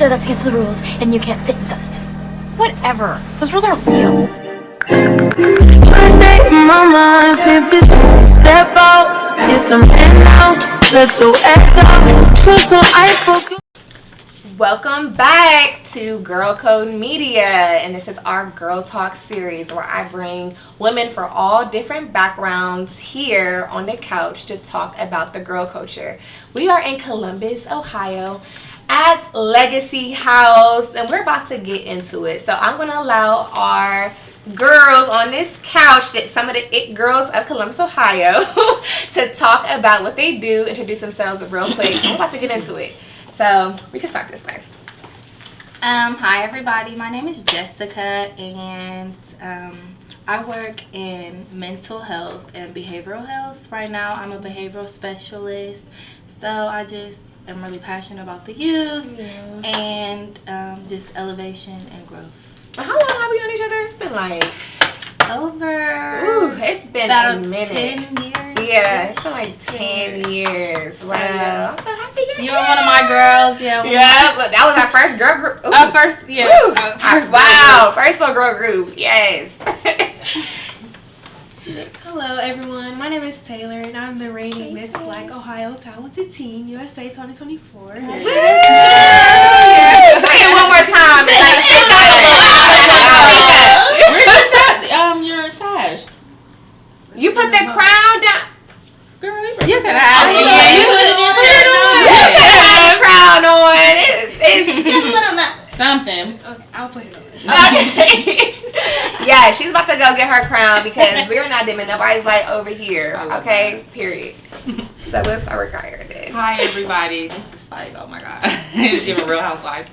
said that's against the rules, and you can't sit with us. Whatever. Those rules aren't real. One day my mind seemed to step out. Get some air now. Let's go act out. Put some ice. Welcome back to Girl Code Media, and this is our Girl Talk series where I bring women for all different backgrounds here on the couch to talk about the girl culture. We are in Columbus, Ohio at Legacy House, and we're about to get into it. So I'm going to allow our girls on this couch, some of the it girls of Columbus, Ohio, to talk about what they do, introduce themselves real quick. We're about to get into it. So we can start this way. Hi everybody, my name is Jessica, and I work in mental health and behavioral health. Right now I'm a behavioral specialist, so I just am really passionate about the youth and just elevation and growth. How long have we known each other? It's been like it's been about a minute. 10 years. Yeah, it's been like 10 years. Wow. I'm so happy you were one of my girls. Yeah, but that was our first girl group. Our first little girl group. Yes. Hello everyone, my name is Taylor and I'm the reigning Miss Black Ohio Talented Teen USA 2024. Say it one more time. Your Sag. You put the crown down. Girl, you could have it. You put the crown on. It's something. Okay, I'll put it on. okay. Yeah, she's about to go get her crown because we're not dimming. Nobody's like over here. Okay, period. So we'll start with Kyra then. Hi everybody. This is like, oh my god, it's giving Real Housewives.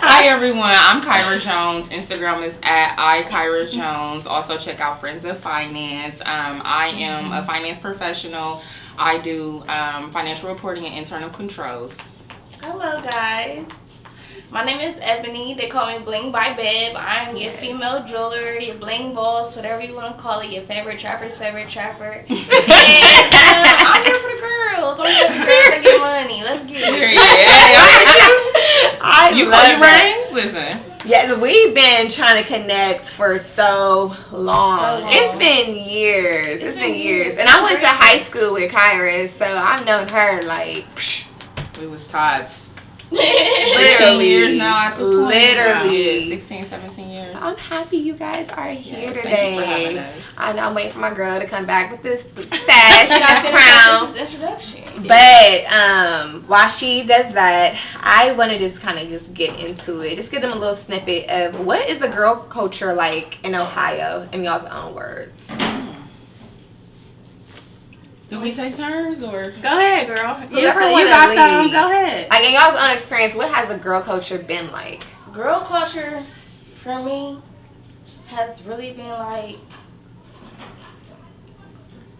Hi everyone, I'm Kyra Jones. Instagram is at iKyraJones. Also check out Friends of Finance. I am a finance professional. I do financial reporting and internal controls. Hello guys, my name is Ebony. They call me Bling by Beb. I'm your female jeweler, your bling boss, whatever you want to call it, your favorite trapper's favorite trapper. And I'm here for the girls. I'm here for the girls to get money. Let's get it. You call you Rain? Listen. Yeah, we've been trying to connect for so long. It's been years. It's been years. And I went to high school with Kyra, so I've known her like We was tots. literally years now at this point. Literally. 16, 17 years. I'm happy you guys are here Yes, today. thank you for having us. I know I'm waiting for my girl to come back with this stash and This crown. is introduction. But while she does that, I want to just kind of just get into it. Just give them a little snippet of what is the girl culture like in Ohio in y'all's own words. Do we take turns or? Go ahead, girl. Whoever You wanna got lead. some. Go ahead. Like in y'all's own experience, what has the girl culture been like? Girl culture for me has really been like,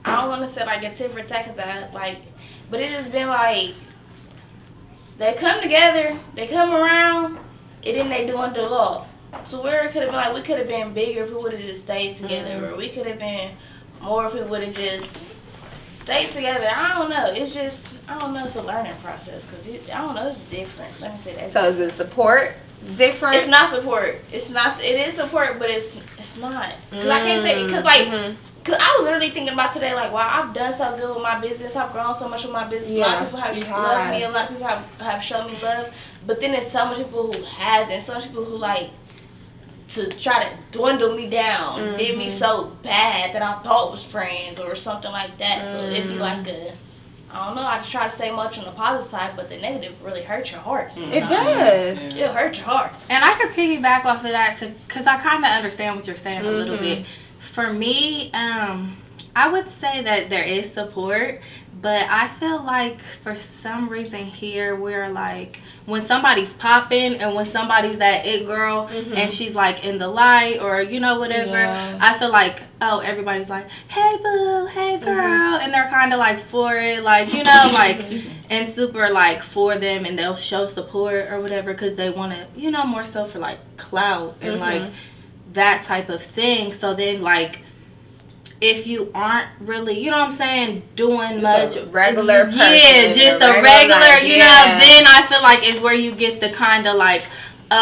I don't want to say like a tit for tat, but it just been like they come together, they come around, and then they doing the law. So where it could have been like, we could have been bigger if we would have just stayed together, or we could have been more if we would have just stayed together. I don't know. It's just, I don't know. It's a learning process because I don't know. It's different. Let me say that. So is the support different? It's not support. It's not. It is support, but it's not. Cause I can't say because cause I was literally thinking about today, like, wow, I've done so good with my business. I've grown so much with my business. Yeah, a lot of people have loved me. A lot of people have shown me love. But then there's so many people who hasn't. So many people who like to try to dwindle me down, did me so bad that I thought was friends or something like that. So it'd be like a, I don't know, I just try to stay much on the positive side, but the negative really hurts your heart sometimes. It does. It'll hurt your heart. And I could piggyback off of that because I kind of understand what you're saying a little bit. For me, I would say that there is support, but I feel like for some reason here we're like, when somebody's popping and when somebody's that it girl and she's like in the light or you know whatever, I feel like, oh, everybody's like, hey boo, hey girl, and they're kind of like for it, like, you know, like and super like for them, and they'll show support or whatever because they want to, you know, more so for like clout and like that type of thing. So then like if you aren't really, you know what I'm saying, doing Just much. a regular person, Yeah, just a regular, life, you yeah. know, then I feel like it's where you get the kind of like,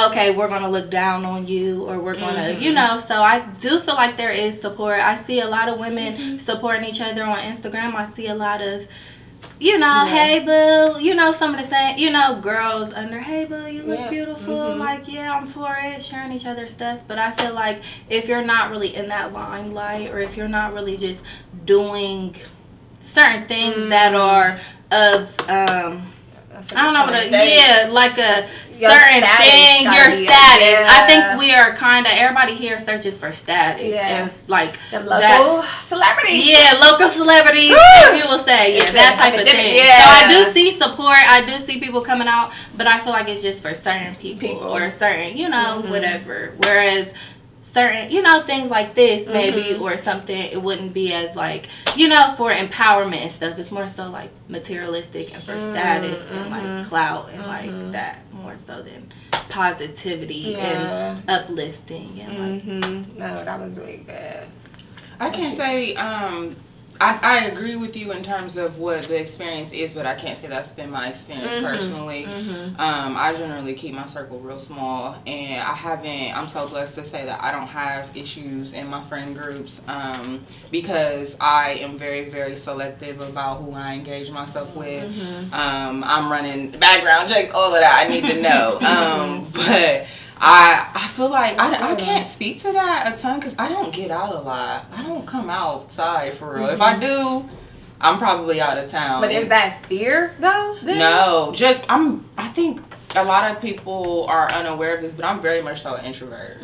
okay, we're going to look down on you, or we're going to, you know, so I do feel like there is support. I see a lot of women supporting each other on Instagram. I see a lot of, you know, hey boo, you know, some of the same, you know, girls under, hey boo, you look beautiful, like, yeah, I'm for it, sharing each other's stuff. But I feel like if you're not really in that limelight, or if you're not really just doing certain things that are of, I don't know what like a Your certain status thing, your gotta be up, status. yeah. I think we are kind of, everybody here searches for status. Yeah. And like The local celebrities. yeah, local celebrities, if you will say, yeah, It's that a type of epidemic, thing. yeah. So I do see support, I do see people coming out, but I feel like it's just for certain people. Or certain, you know, whatever. Whereas certain, you know, things like this maybe or something, it wouldn't be as like, you know, for empowerment and stuff. It's more so like materialistic and for status and like clout and like that, more so than positivity and uplifting and like No, that was really good. I can't say I agree with you in terms of what the experience is, but I can't say that's been my experience personally. I generally keep my circle real small, and I'm so blessed to say that I don't have issues in my friend groups because I am very, very selective about who I engage myself with. I'm running background checks, all of that I need to know. But I feel like I can't speak to that a ton because I don't get out a lot. I don't come outside for real. If I do, I'm probably out of town. But is that fear though? Then? No, just I think a lot of people are unaware of this, but I'm very much so an introvert.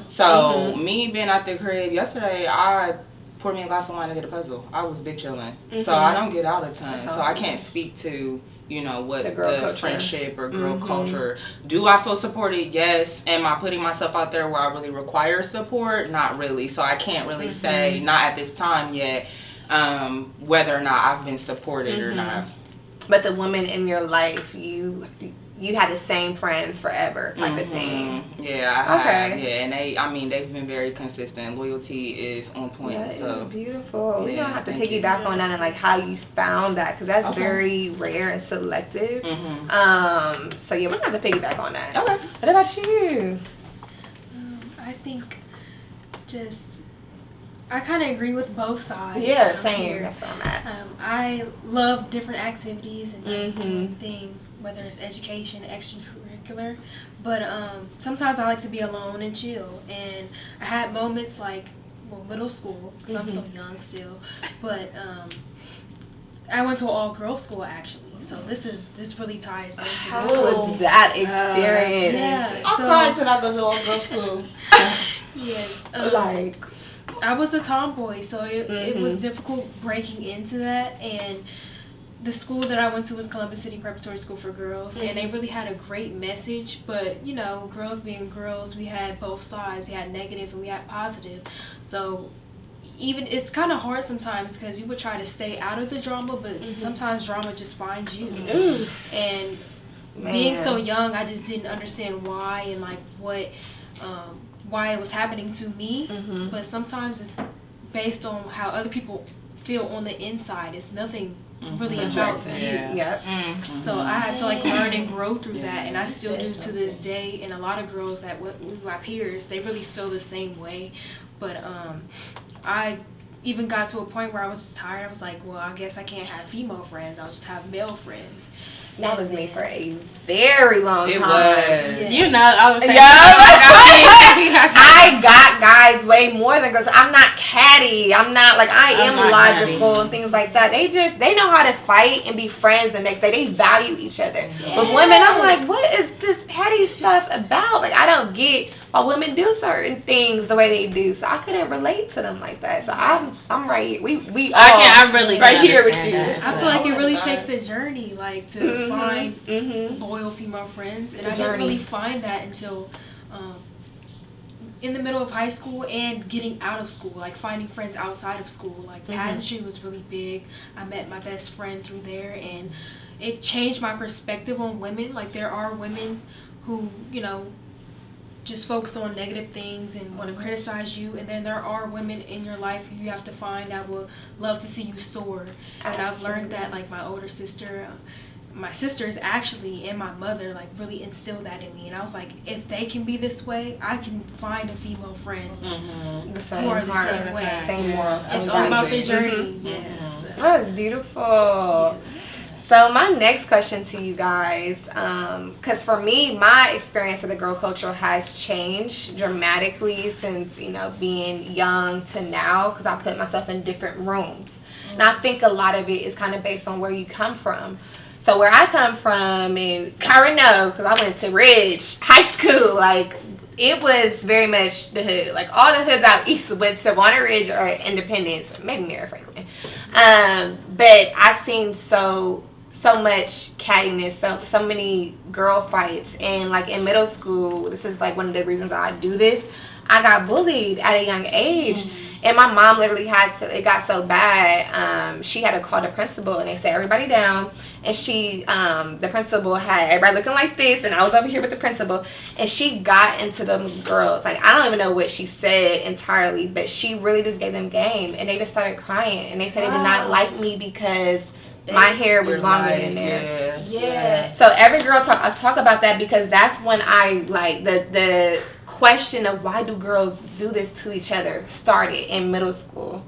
So me being at the crib yesterday, I poured me a glass of wine to get a puzzle. I was big chilling. So I don't get out a ton. So I can't speak to, you know, what the friendship or girl culture. Do I feel supported? Yes. Am I putting myself out there where I really require support? Not really. So I can't really say, not at this time yet, whether or not I've been supported or not. But the women in your life, you had the same friends forever type of thing. Yeah, I have. Yeah, and they've been very consistent. Loyalty is on point. That so is beautiful. We're yeah, gonna have to thank you. piggyback on that and like how you found that, because that's very rare and selective. So yeah, we're gonna have to piggyback on that. Okay. What about you? I think just I kind of agree with both sides. Yeah, same. Here. That's where I'm at. I love different activities and doing things, whether it's education, extracurricular. But sometimes I like to be alone and chill. And I had moments like, well, middle school, because I'm so young still. But I went to an all-girls school actually. So this really ties into How this. was that experience? Yeah, I'm so, crying till I go to all girls school. yes. Like, I was a tomboy, so it was difficult breaking into that. And the school that I went to was Columbus City Preparatory School for Girls, and they really had a great message. But, you know, girls being girls, we had both sides. We had negative and we had positive. So even it's kind of hard sometimes because you would try to stay out of the drama, but sometimes drama just finds you. And being so young, I just didn't understand why and like why it was happening to me. But sometimes it's based on how other people feel on the inside. It's nothing really about you. Yep. So I had to like learn and grow through that, and I still do to this day. And a lot of girls that my peers, they really feel the same way. But I even got to a point where I was just tired. I was like, well, I guess I can't have female friends. I'll just have male friends. That was me for a very long time. It was. Yeah. you know, I was saying, I got guys way more than girls. I'm not catty. I'm not like I am not logical catty. and things like that. They know how to fight and be friends the next day. They value each other. With women, I'm like, what is this petty stuff about? Like I don't get why women do certain things the way they do. So I couldn't relate to them like that. So I'm right here. We all I really right can here with understand you. that. I feel like it really takes a journey, like to find Mm-hmm. loyal female friends, and It's a I didn't journey. really find that until in the middle of high school and getting out of school, like finding friends outside of school. Like pageantry was really big. I met my best friend through there, and it changed my perspective on women. Like there are women who, you know, just focus on negative things and want to criticize you, and then there are women in your life who you have to find that will love to see you soar. And I've learned that, like, my older sister, my sisters actually, and my mother, like, really instilled that in me. And I was like, if they can be this way, I can find a female friends who are the same way. Same morals. It's all about the journey. Yeah. So. That was beautiful. So my next question to you guys, because for me, my experience with the girl culture has changed dramatically since, you know, being young to now, because I put myself in different rooms. And I think a lot of it is kind of based on where you come from. So where I come from, and Kyra knows, because I went to Ridge High School, like, it was very much the hood. Like, all the hoods out east went to Warner Ridge or Independence, maybe Mary Franklin. But I seen so much cattiness, so many girl fights. And like in middle school, this is like one of the reasons I do this, I got bullied at a young age. And my mom literally had to, it got so bad, she had to call the principal, and they sat everybody down, and she, the principal had everybody looking like this, and I was over here with the principal, and she got into them girls. Like, I don't even know what she said entirely, but she really just gave them game, and they just started crying, and they said they did not like me because my hair was longer than theirs. Yeah. So every girl I talk about that, because that's when I, like, the question of why do girls do this to each other started in middle school.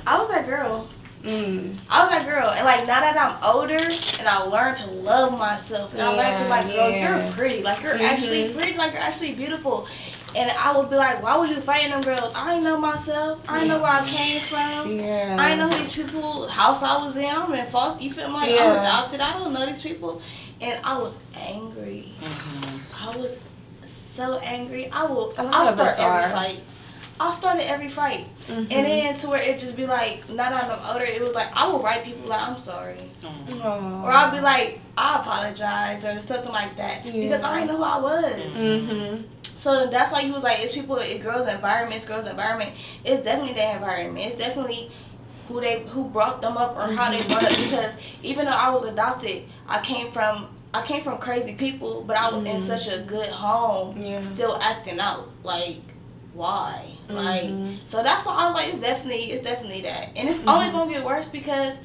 I was that girl. Mm. I was that girl, and like now that I'm older and I learned to love myself, and I learned to like, girl, you're pretty, like you're actually pretty, like you're actually beautiful. And I would be like, why was you fighting them girls? I ain't know myself. I ain't know where I came from. Yeah. I ain't know who these people house I was in. I'm in false. You feel me? Like I'm adopted. I don't know these people, and I was angry. I was so angry. I'll start every fight. I started every fight. And then to where it just be like, now that I'm older, it was like, I will write people like, I'm sorry. Or I'll be like, I apologize, or something like that. Because I didn't know who I was. So that's why you was like, it's people, it's girls' environment. It's definitely their environment. It's definitely who brought them up or how they brought up. Because even though I was adopted, I came from crazy people, but I was in such a good home, still acting out. Like, why? Like, so that's why I was like, it's definitely that. And it's only going to get worse because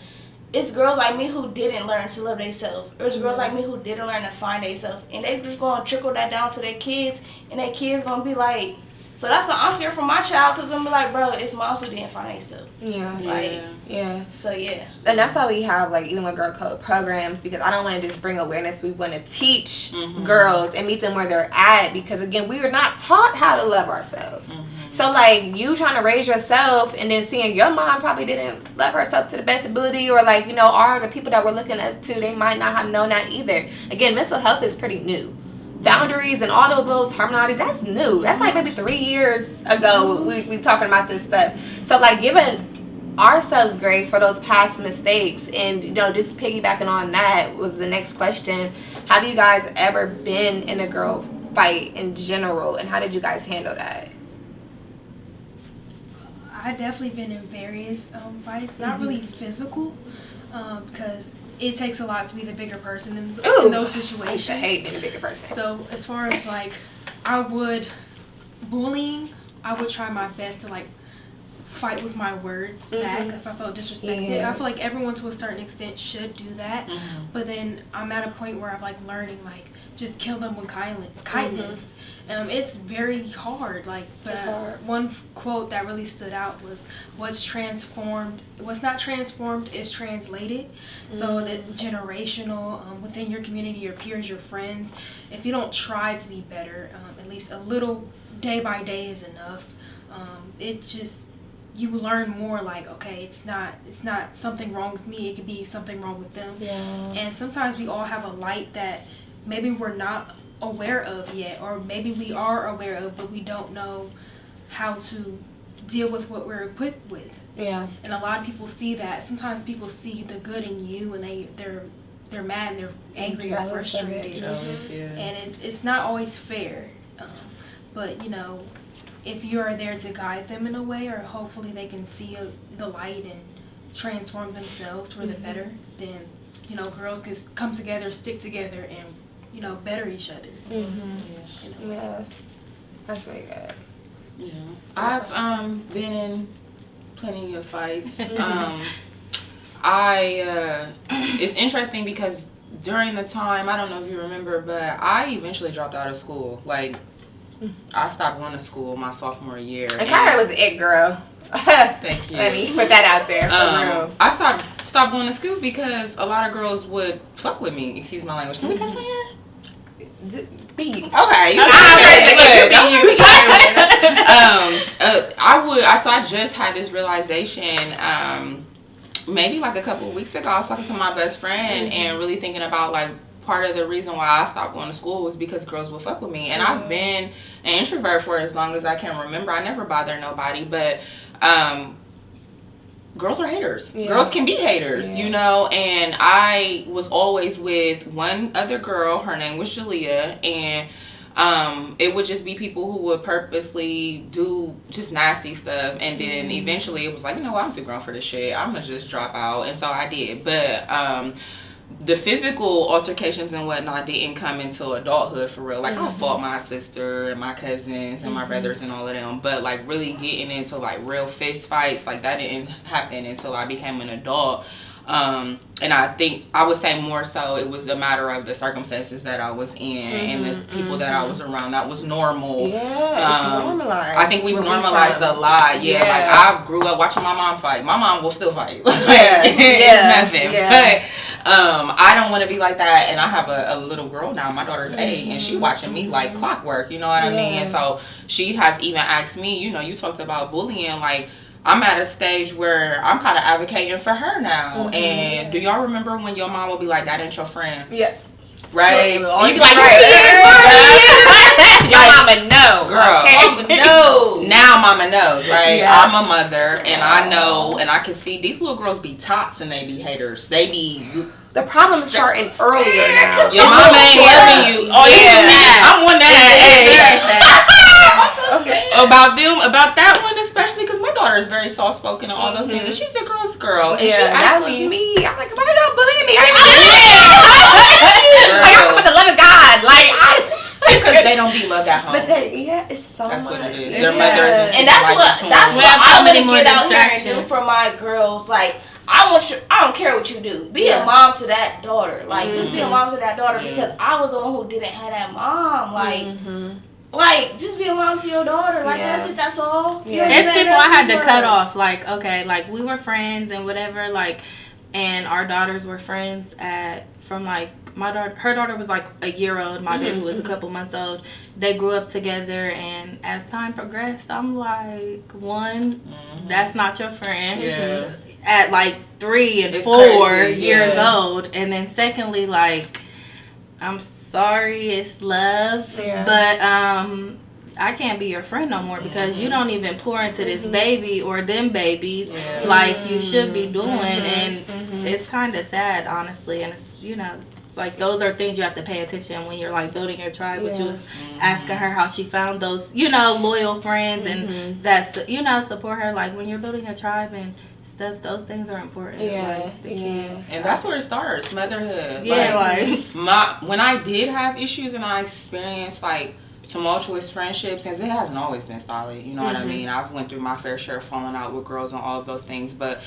it's girls like me who didn't learn to love themselves. There's girls like me who didn't learn to find themselves. And they just going to trickle that down to their kids, and their kids going to be like, so that's what I'm scared for my child, because I'm like, bro, it's moms who didn't find themselves. So, yeah. And that's why we have, like, even with Girl Code programs, because I don't want to just bring awareness. We want to teach girls and meet them where they're at, because, again, we are not taught how to love ourselves. So, like, you trying to raise yourself and then seeing your mom probably didn't love herself to the best ability, or, like, you know, all the people that we're looking up to, they might not have known that either. Again, mental health is pretty new. Boundaries and all those little terminology, that's new. That's like maybe 3 years ago we talking about this stuff. So, like, giving ourselves grace for those past mistakes, and, you know, just piggybacking on that was the next question. Have you guys ever been in a girl fight in general, and how did you guys handle that? I've definitely been in various fights, not really physical, because it takes a lot to be the bigger person in those situations. I hate being a bigger person. So as far as like, bullying, I would try my best to like fight with my words back if I felt disrespected. I feel like everyone to a certain extent should do that, but then I'm at a point where I'm like learning, like, just kill them with kindness. It's very hard. Like, but one quote that really stood out was, what's not transformed is translated. So that generational, within your community, your peers, your friends, if you don't try to be better, at least a little day by day is enough. You learn more, like, okay, it's not something wrong with me, it could be something wrong with them. And sometimes we all have a light that maybe we're not aware of yet, or maybe we are aware of, but we don't know how to deal with what we're equipped with. And a lot of people see that. Sometimes people see the good in you, and they're mad, and they're angry or frustrated. And it's not always fair. But, you know, if you're there to guide them in a way, or hopefully they can see the light and transform themselves for the better, then, you know, girls can come together, stick together, and you know, better each other. Yeah. That's really good. Yeah. I've been in plenty of fights. It's interesting because during the time, I don't know if you remember, but I eventually dropped out of school. Like, I stopped going to school my sophomore year. And Kyra was it, girl. Thank you. Let me put that out there for real. I stopped going to school because a lot of girls would fuck with me. Excuse my language. Can we cuss on here? Be Okay. I just had this realization maybe like a couple of weeks ago. I was talking to my best friend and really thinking about like part of the reason why I stopped going to school was because girls would fuck with me. And I've been an introvert for as long as I can remember. I never bother nobody, but girls are haters. Yeah. Girls can be haters, you know, and I was always with one other girl. Her name was Jalea, and it would just be people who would purposely do just nasty stuff, and then eventually it was like, you know what, I'm too grown for this shit. I'm gonna just drop out, and so I did. But the physical altercations and whatnot didn't come until adulthood for real. Like I fought my sister and my cousins and my brothers and all of them, but like really getting into like real fist fights, like that didn't happen until I became an adult. And I think I would say more so it was a matter of the circumstances that I was in and the people that I was around. That was normal. Yeah, it's normalized. I think we've normalized a lot. Yeah, like I grew up watching my mom fight. My mom will still fight. It's nothing. But I don't want to be like that. And I have a little girl now. My daughter's 8, and she watching me like clockwork. You know what I mean? And so she has even asked me. You know, you talked about bullying, like. I'm at a stage where I'm kind of advocating for her now. And do y'all remember when your mom would be like, that ain't your friend? Yeah. Right? Well, you'd be like, your mama know. Girl. Okay. Mama know. Now mama knows, right? Yeah. I'm a mother, and I know, and I can see these little girls be tots and they be haters. They be... The problem is starting earlier now. Your mama ain't loving you. Oh, yeah. I'm one that about them, about that one especially, because my daughter is very soft spoken and all those things, and she's a girl's girl. And she asked me, I'm like, why y'all bullying me? Like, I'm with the love of God. Like, because they don't be loved at home. But it's so that's much. What it is. Their mothers and that's what I'm gonna get out here and do for my girls. Like, I don't care what you do. Be a mom to that daughter. Like, just be a mom to that daughter because I was the one who didn't have that mom. Like. Like, just be a mom to your daughter. Like, that's all. It's people I had to cut off. Like, okay, like, we were friends and whatever, like, and our daughters were friends from, like, my daughter, her daughter was, like, a year old. My baby was a couple months old. They grew up together, and as time progressed, I'm like, one, that's not your friend. Yeah. At, like, 3 and it's 4 crazy. years old. And then secondly, like, I'm sorry, it's love, but I can't be your friend no more because you don't even pour into this baby or them babies like you should be doing, and it's kind of sad, honestly. And it's, you know, it's like those are things you have to pay attention when you're like building your tribe. Which was asking her how she found those, you know, loyal friends and that's, you know, support her. Like when you're building a tribe and stuff, those things are important. Like the kids. And that's where it starts, motherhood. Yeah, when I did have issues and I experienced like tumultuous friendships, since it hasn't always been solid, you know what I mean? I've went through my fair share of falling out with girls and all of those things, but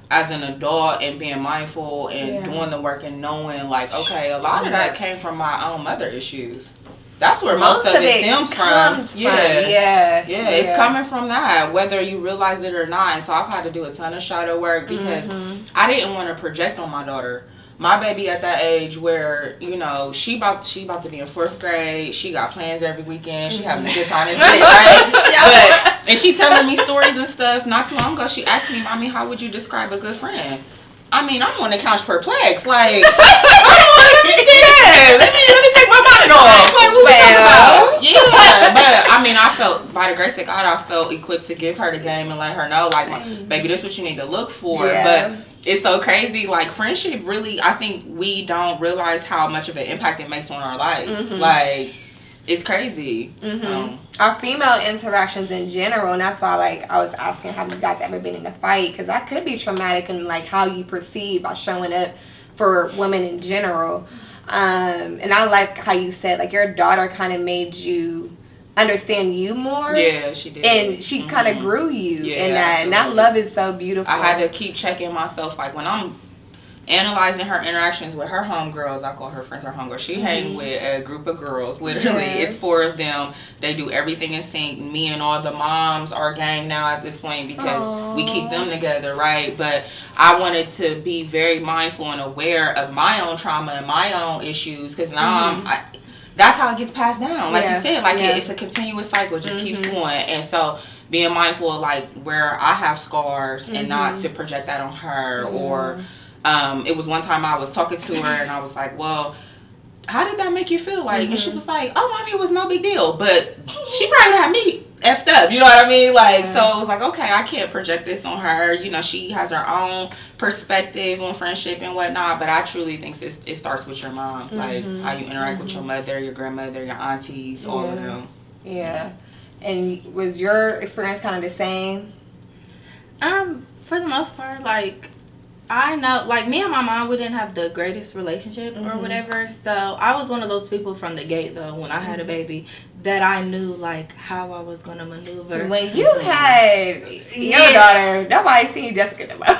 as an adult and being mindful and doing the work and knowing like, okay, a lot of that came from my own mother issues. That's where most of it stems from. It's coming from that, whether you realize it or not. And so I've had to do a ton of shadow work because I didn't want to project on my daughter. My baby at that age where, you know, she about to be in 4th grade. She got plans every weekend. She having a good time, right? And she telling me stories and stuff. Not too long ago, she asked me, Mommy, how would you describe a good friend? I mean, I'm on the couch perplexed. Like, I don't want to see that. Let me take my bonnet off. Like, what we talking about? Yeah, but I mean, I felt, by the grace of God, I felt equipped to give her the game and let her know, like, baby, this is what you need to look for. But it's so crazy. Like, friendship really, I think we don't realize how much of an impact it makes on our lives. Like, it's crazy. Our female interactions in general, and that's why like I was asking, have you guys ever been in a fight? Because that could be traumatic and like how you perceive by showing up for women in general. And I like how you said, like, your daughter kind of made you understand you more. Yeah, she did. And she kind of grew you in that. And that love is so beautiful. I had to keep checking myself. Like, when I'm analyzing her interactions with her homegirls, I call her friends her homegirls. She hang with a group of girls, literally. It's 4 of them. They do everything in sync. Me and all the moms are a gang now at this point because we keep them together, right? But I wanted to be very mindful and aware of my own trauma and my own issues, because now that's how it gets passed down. Like you said, like it's a continuous cycle. It just keeps going. And so being mindful of, like, where I have scars and not to project that on her. Or it was one time I was talking to her and I was like, well, how did that make you feel? Like, and she was like, oh, mommy, it was no big deal. But she probably had me effed up, you know what I mean? Like, so it was like, okay, I can't project this on her. You know, she has her own perspective on friendship and whatnot, but I truly think it starts with your mom. Like, how you interact with your mother, your grandmother, your aunties, all of them. Yeah. And was your experience kind of the same? For the most part, like, I know, like, me and my mom, we didn't have the greatest relationship or whatever. So I was one of those people from the gate, though, when I had a baby, that I knew, like, how I was going to maneuver. When you had your daughter, nobody seen Jessica the most.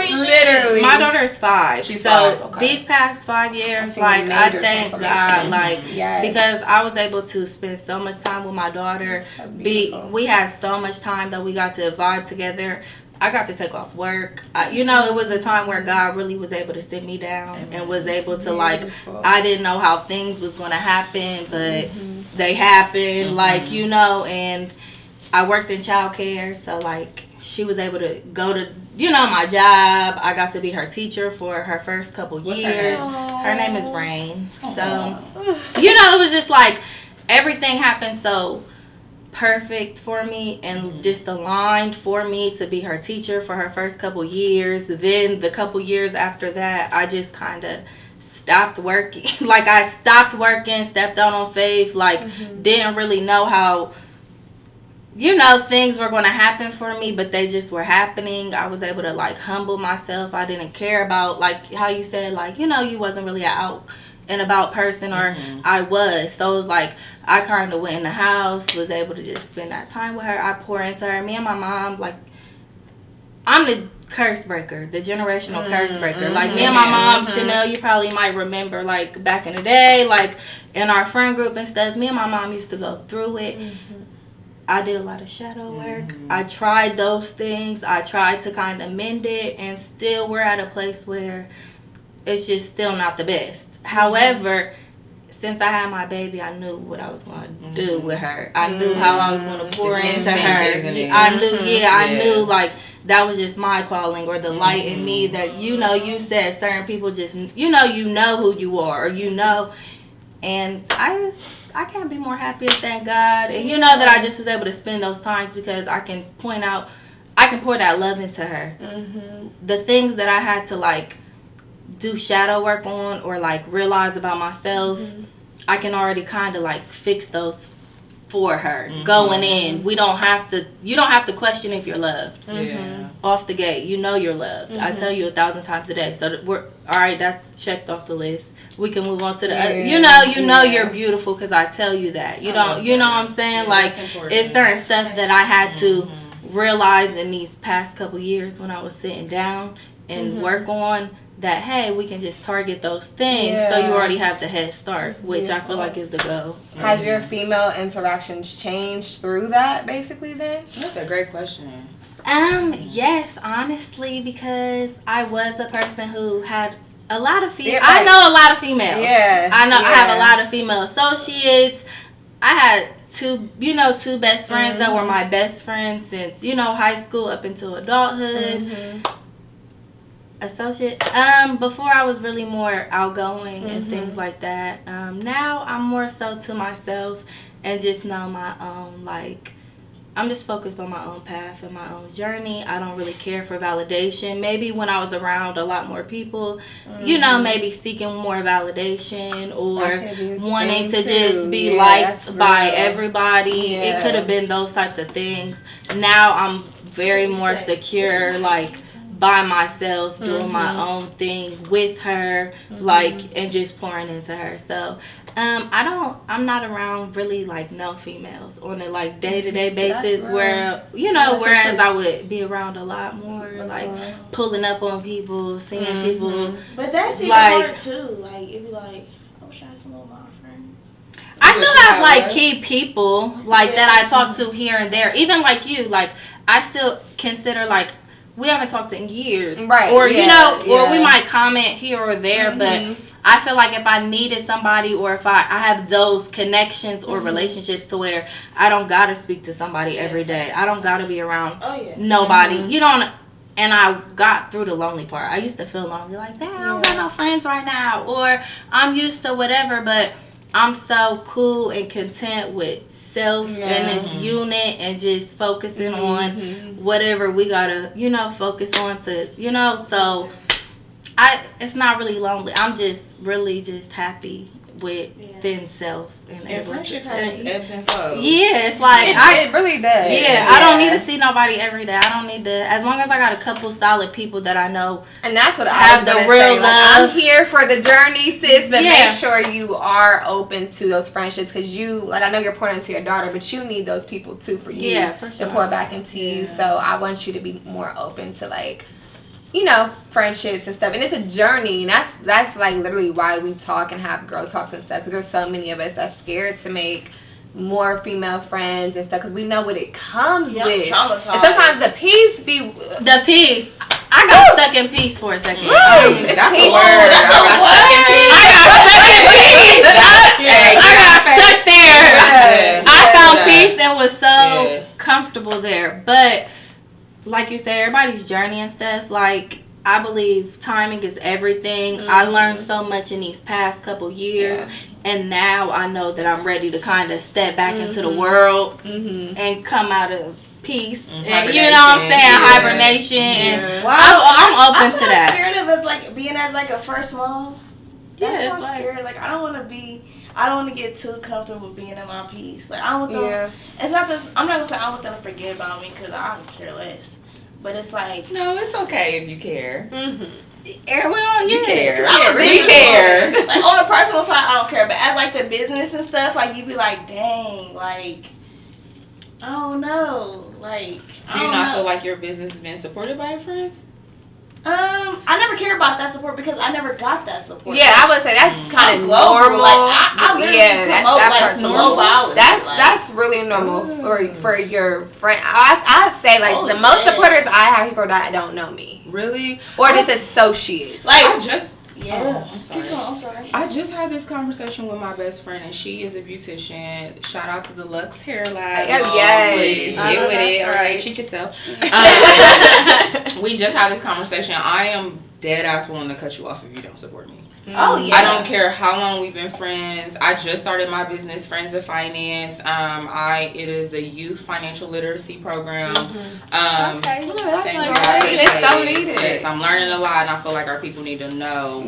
Literally. My daughter is 5. She's so 5, okay. These past 5 years, like, I thank God, like, because I was able to spend so much time with my daughter. We had so much time that we got to vibe together. I got to take off work. You know, it was a time where God really was able to sit me down and was able to, like, I didn't know how things was going to happen, but they happened, like, you know, and I worked in childcare, so, like, she was able to go to, you know, my job. I got to be her teacher for her first couple years. Her name is Rain. So, you know, it was just like everything happened so perfect for me and just aligned for me to be her teacher for her first couple years. Then the couple years after that, I just kind of stopped working. Like, I stopped working, stepped out on faith, like, didn't really know how, you know, things were going to happen for me, but they just were happening. I was able to, like, humble myself. I didn't care about, like, how you said, like, you know, you wasn't really an out and about person, or I was. So it was like, I kind of went in the house, was able to just spend that time with her. I pour into her. Me and my mom, like, I'm the curse breaker, the generational curse breaker. Like, me and my mom, Chanel, you probably might remember, like, back in the day, like, in our friend group and stuff, me and my mom used to go through it. I did a lot of shadow work. I tried those things. I tried to kind of mend it, and still we're at a place where it's just still not the best. However, since I had my baby, I knew what I was going to do with her. I knew how I was going to pour into her. I knew, like, that was just my calling, or the light in me that, you know, you said certain people just, you know who you are, or you know. And I can't be more happy, thank God. And you know that I just was able to spend those times because I can pour that love into her. The things that I had to, like, do shadow work on or, like, realize about myself, I can already kind of, like, fix those for her going in. You don't have to question if you're loved. Off the gate, you know you're loved. I tell you 1,000 times a day. So we're all right. That's checked off the list. We can move on to the other. You know you're beautiful because I tell you that. You know what I'm saying? Like, it's certain stuff that I had to realize in these past couple years when I was sitting down and work on that. Hey, we can just target those things, so you already have the head start, which I feel like is the goal. Has your female interactions changed through that, basically? Then That's a great question. Yes, honestly, because I was a person who had a lot of females. I know a lot of females. I have a lot of female associates. I had two best friends that were my best friends since, high school up until adulthood. Associate. Before I was really more outgoing and things like that. Now I'm more so to myself and just know my own, like, I'm just focused on my own path and my own journey. I don't really care for validation. Maybe when I was around a lot more people, maybe seeking more validation or wanting to just be liked by everybody. Yeah. It could have been those types of things. Now I'm very more secure, like, by myself, doing my own thing with her, like, and just pouring into her. So, I'm not around really, like, no females on a, like, day-to-day basis where, you know, whereas I would be around a lot more, like, pulling up on people, seeing people. But that's even like, hard, too. Like, it'd be like, I wish I had some of my friends. I still have, like, key people, like, that I talk to here and there. Even, like, you, like, I still consider, like, we haven't talked in years. Right. Or, you know, or we might comment here or there, but I feel like if I needed somebody or if I have those connections or relationships to where I don't got to speak to somebody every day. I don't got to be around nobody. You know, and I got through the lonely part. I used to feel lonely, like, damn, I don't got no friends right now. Or I'm used to whatever, but I'm so cool and content with self and this unit and just focusing on whatever we gotta, you know, focus on to, you know, so it's not really lonely. I'm just really just happy within self. And friendship has ebbs and flows. Yeah, it's like it really does. Yeah, I don't need to see nobody every day. I don't need to, as long as I got a couple solid people that I know. And that's what I have was the gonna real say. Like, I'm love. here for the journey, sis, but Yeah. make sure you are open to those friendships because you, like, I know you're pouring into your daughter, but you need those people too for you for to pour back into you. So I want you to be more open to, like, you know, friendships and stuff. And it's a journey. And that's like literally why we talk and have girl talks and stuff. Because there's so many of us that's scared to make more female friends and stuff. Because we know what it comes with. Traumatized. And sometimes the peace be... The peace. I got stuck in peace for a second. That's a word. That's a I got stuck there. I found Yeah. peace and was so comfortable there. But like you said, everybody's journey and stuff, like, I believe timing is everything. I learned so much in these past couple years, and now I know that I'm ready to kind of step back into the world and come out of peace. And, you know what I'm saying? Hibernation. And I'm open to that. I'm scared of it, like, being as, like, a first mom. Yeah, That's it's why I'm like, scared. Like, I don't want to get too comfortable being in my peace. Like, I don't want them, it's not this, I'm not going to say I want them to forget about me because I don't care less. But it's like... No, it's okay if you care. You care. I'm a We business care. woman. Like, on a personal side, I don't care. But as, like, the business and stuff, like, you be like, dang, like, I don't know. Like, Do you not feel like your business is being supported by your friends? I never cared about that support because I never got that support. Yeah, I would say that's kind of global. normal. Like, I literally promote, like, part's global. That's really normal for your friend. I say, like, the most supporters I have people that don't know me. Really? Or just associates. Like, I just... yeah. I'm sorry. Keep going, I'm sorry. I just had this conversation with my best friend, and she is a beautician. Shout out to the Lux Hair Lab. Oh, yes. Please get with it. All right, treat yourself. We just had this conversation. I am dead ass willing to cut you off if you don't support me. Oh, yeah. I don't care how long we've been friends. I just started my business, Friends of Finance. It is a youth financial literacy program. Okay. Thank you. great. It's so needed. Yes, I'm learning a lot, and I feel like our people need to know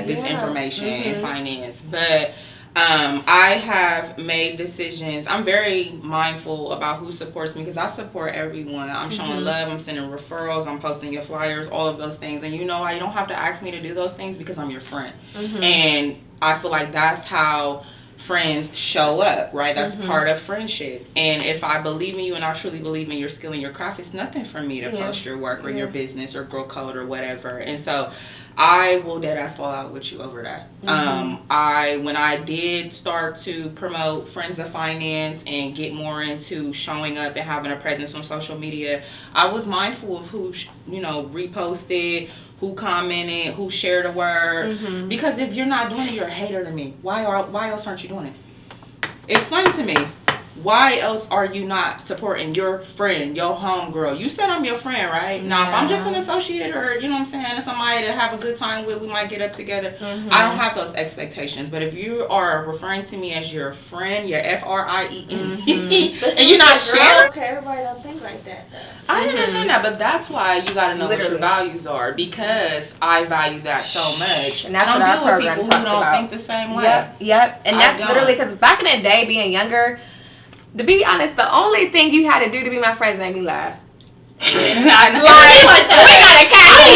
this information in finance. But I have made decisions. I'm very mindful about who supports me because I support everyone. I'm showing love. I'm sending referrals. I'm posting your flyers, all of those things. And you know why? You don't have to ask me to do those things because I'm your friend. And I feel like that's how friends show up, right? That's part of friendship. And if I believe in you and I truly believe in your skill and your craft, it's nothing for me to post your work or your business or grow code or whatever. And so I will dead ass fall out with you over that. When I did start to promote Friends of Finance and get more into showing up and having a presence on social media, I was mindful of who reposted, who commented, who shared a word. Because if you're not doing it, you're a hater to me. Why else aren't you doing it? Explain to me. Why else are you not supporting your friend, your homegirl? You said I'm your friend, right? Now, if I'm just an associate or, you know what I'm saying, somebody to have a good time with, we might get up together. I don't have those expectations. But if you are referring to me as your friend, your FRIEND, and you're not sharing. Okay, everybody don't think like that, though. I understand that, but that's why you got to know what your values are, because I value that so much. And that's I what don't our deal with program people talks who don't about. think the same way. Yep. And that's literally because back in the day, being younger, to be honest, the only thing you had to do to be my friends made me laugh. I know. We got a cat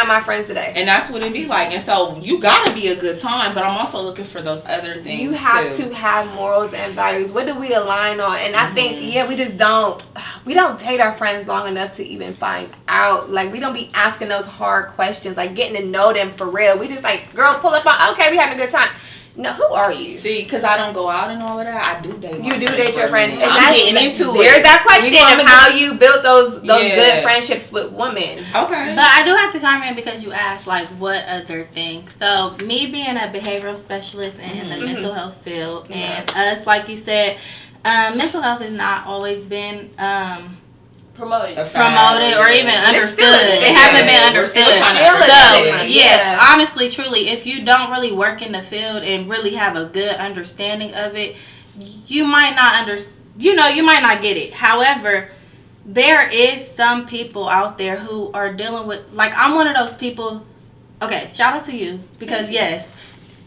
my friends today. And that's what it be like. And so you gotta be a good time, but I'm also looking for those other things. You have too. to have morals and values. What do we align on? And I think, we just don't date our friends long enough to even find out. Like, we don't be asking those hard questions, like getting to know them for real. We just like, girl, pull up on, okay, we having a good time. No, who are you? See, because I don't go out and all of that, I do date. You do date your friends. And I'm that's, getting into it. There's that question We of how you built those Yeah. good friendships with women. Okay. But I do have to chime in because you asked, like, what other things. So, me being a behavioral specialist and in the mental health field, and us, like you said, mental health has not always been Promoted. promoted or even understood. It hasn't been understood. So, yeah, honestly, truly, if you don't really work in the field and really have a good understanding of it, you might not you might not get it. However, there is some people out there who are dealing with, like, I'm one of those people. Okay, shout out to you because yes,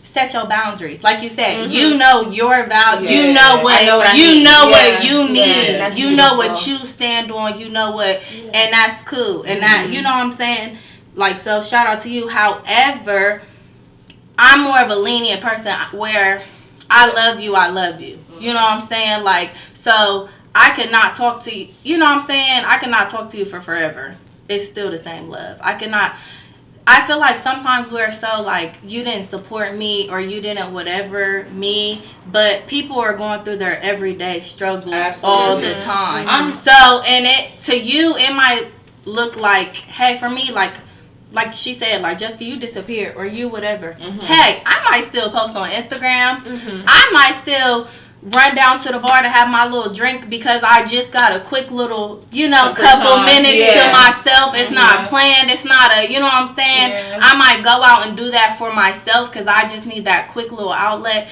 set your boundaries. Like you said, you know your value. Yeah. You know what I you need. know Yeah. what you need. that's You know what beautiful. you stand on. You know what, and that's cool. And that, you know what I'm saying. Like, so shout out to you. However, I'm more of a lenient person where I love you. I love you. You know what I'm saying? Like, so I could not talk to you. You know what I'm saying? I could not talk to you for forever. It's still the same love. I feel like sometimes we're so like, you didn't support me or you didn't whatever me, but people are going through their everyday struggles all the time. So, and to you, it might look like, hey, for me, like she said, like, Jessica, you disappeared or you whatever. Hey, I might still post on Instagram. I might still run down to the bar to have my little drink because I just got a quick little, couple minutes to myself. It's not planned. It's not you know what I'm saying? I might go out and do that for myself because I just need that quick little outlet.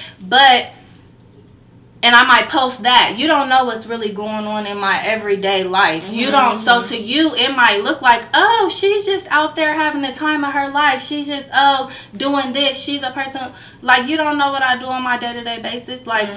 And I might post that. You don't know what's really going on in my everyday life. You don't. So to you, it might look like, oh, she's just out there having the time of her life. She's just, doing this. She's a person. Like, you don't know what I do on my day-to-day basis. Like,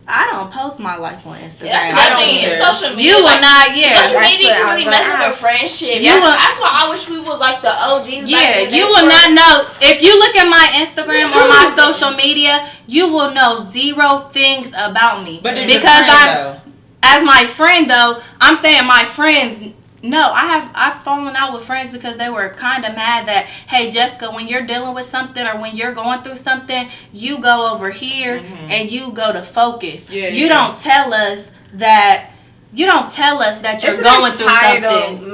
I don't post my life on Instagram. That's the thing. It's social media. You will not, Social media what I can was really gonna mess with a ask. friendship. You will- That's why I wish we was like the OGs. Yeah, you will not know. If you look at my Instagram or my social media, you will know zero things about me. But because as my friend though, I'm saying my friends. No, I've fallen out with friends because they were kind of mad that, hey, Jessica, when you're dealing with something or when you're going through something, you go over here and you go to focus. You don't tell us that. You don't tell us that you're going through something.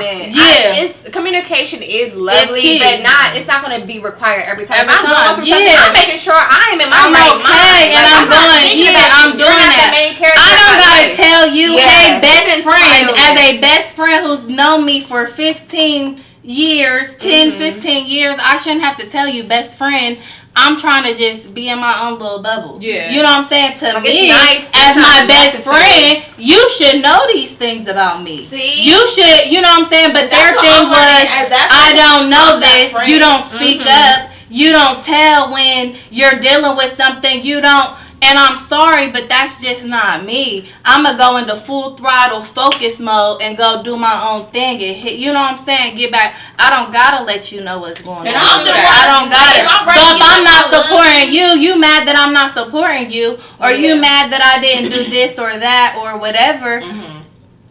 Communication is lovely, key. but it's not going to be required every time. Every If I'm time, going through something, I'm making sure I am in my I'm right okay, mind. and I'm not doing, thinking about I'm you. doing You're not that. the main character I of don't my gotta life. tell you, Yeah, hey, it's best friend, entitlement. as a best friend who's known me for 15 years, 10, 15 years, I shouldn't have to tell you, best friend. I'm trying to just be in my own little bubble. Yeah. You know what I'm saying? To Like, me, it's nice. as It's my not best necessary. friend, you should know these things about me. See? You should, you know what I'm saying? But their what thing I'm was, learning. That's I what don't know I'm that this. friend. You don't speak up. You don't tell when you're dealing with something. You don't. And I'm sorry, but that's just not me. I'm going to go into full throttle focus mode and go do my own thing and hit, you know what I'm saying? Get back. I don't got to let you know what's going on. I don't got it. So if I'm not supporting you, you mad that I'm not supporting you, or you mad that I didn't do this or that or whatever.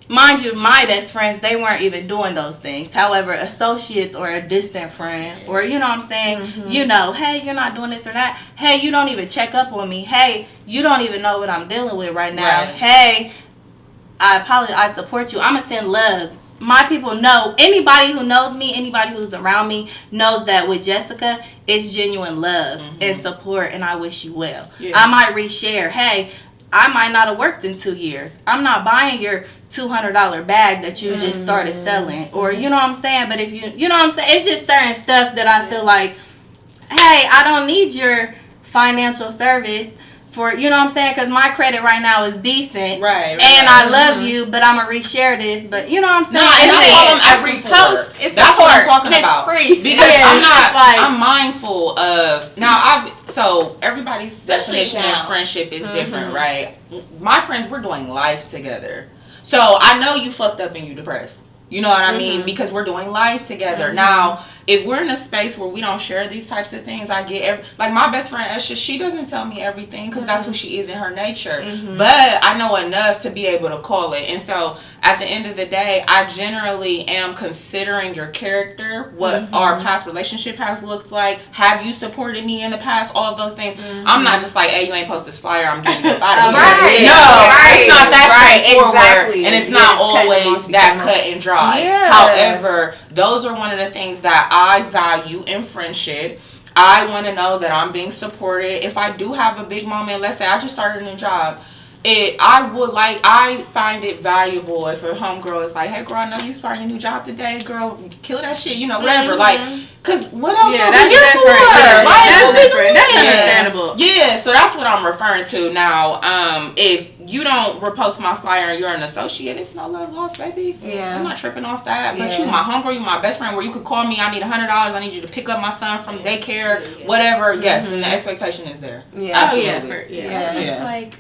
Mind you, my best friends, they weren't even doing those things. However, associates or a distant friend, or you know what I'm saying, you know, hey, you're not doing this or that. Hey, you don't even check up on me. Hey, you don't even know what I'm dealing with right now. Right. Hey, I apologize. I support you. I'm going to send love. My people know, anybody who knows me, anybody who's around me knows that with Jessica, it's genuine love and support, and I wish you well. I might reshare, hey, I might not have worked in 2 years. I'm not buying your $200 bag that you just started selling. Or, you know what I'm saying? But if you know what I'm saying? It's just certain stuff that I feel like, hey, I don't need your financial service for, you know what I'm saying? Because my credit right now is decent. Right. And I love you, but I'm going to reshare this. But, you know what I'm saying? No, and It's that's just- all I'm asking for. post is That's what I'm support, talking and it's about. free. Because Yeah, I'm it's not. just like- I'm mindful of now. So everybody's Especially definition now. of friendship is different, right? My friends, we're doing life together. So I know you fucked up and you depressed. You know what I mean? Because we're doing life together. Now, if we're in a space where we don't share these types of things, I get like my best friend Esha, she doesn't tell me everything because that's who she is in her nature. But I know enough to be able to call it. And so at the end of the day, I generally am considering your character, what our past relationship has looked like. Have you supported me in the past? All of those things. I'm not just like, hey, you ain't post this flyer, I'm getting you out of here. Right. No, Right. it's not that Right. straightforward. Exactly. And it's Yeah, not it's cutting always off that each cut and dry. Yeah. However, those are one of the things that I value in friendship. I want to know that I'm being supported. If I do have a big moment, let's say I just started a new job, I find it valuable if a homegirl is like, hey girl, I know you starting a new job today, girl, kill that shit, whatever. Like, cause what else are we here for? Yeah, Like, that's what we different. That's doing? understandable. Yeah, so that's what I'm referring to. Now, if you don't repost my flyer and you're an associate, it's no love lost, baby. Yeah. I'm not tripping off that. But Yeah. you my homegirl, you my best friend, where you could call me, I need $100, I need you to pick up my son from daycare, whatever. Yes, and the expectation is there. Yeah. Oh yeah, Absolutely. Yeah. Yeah. Like,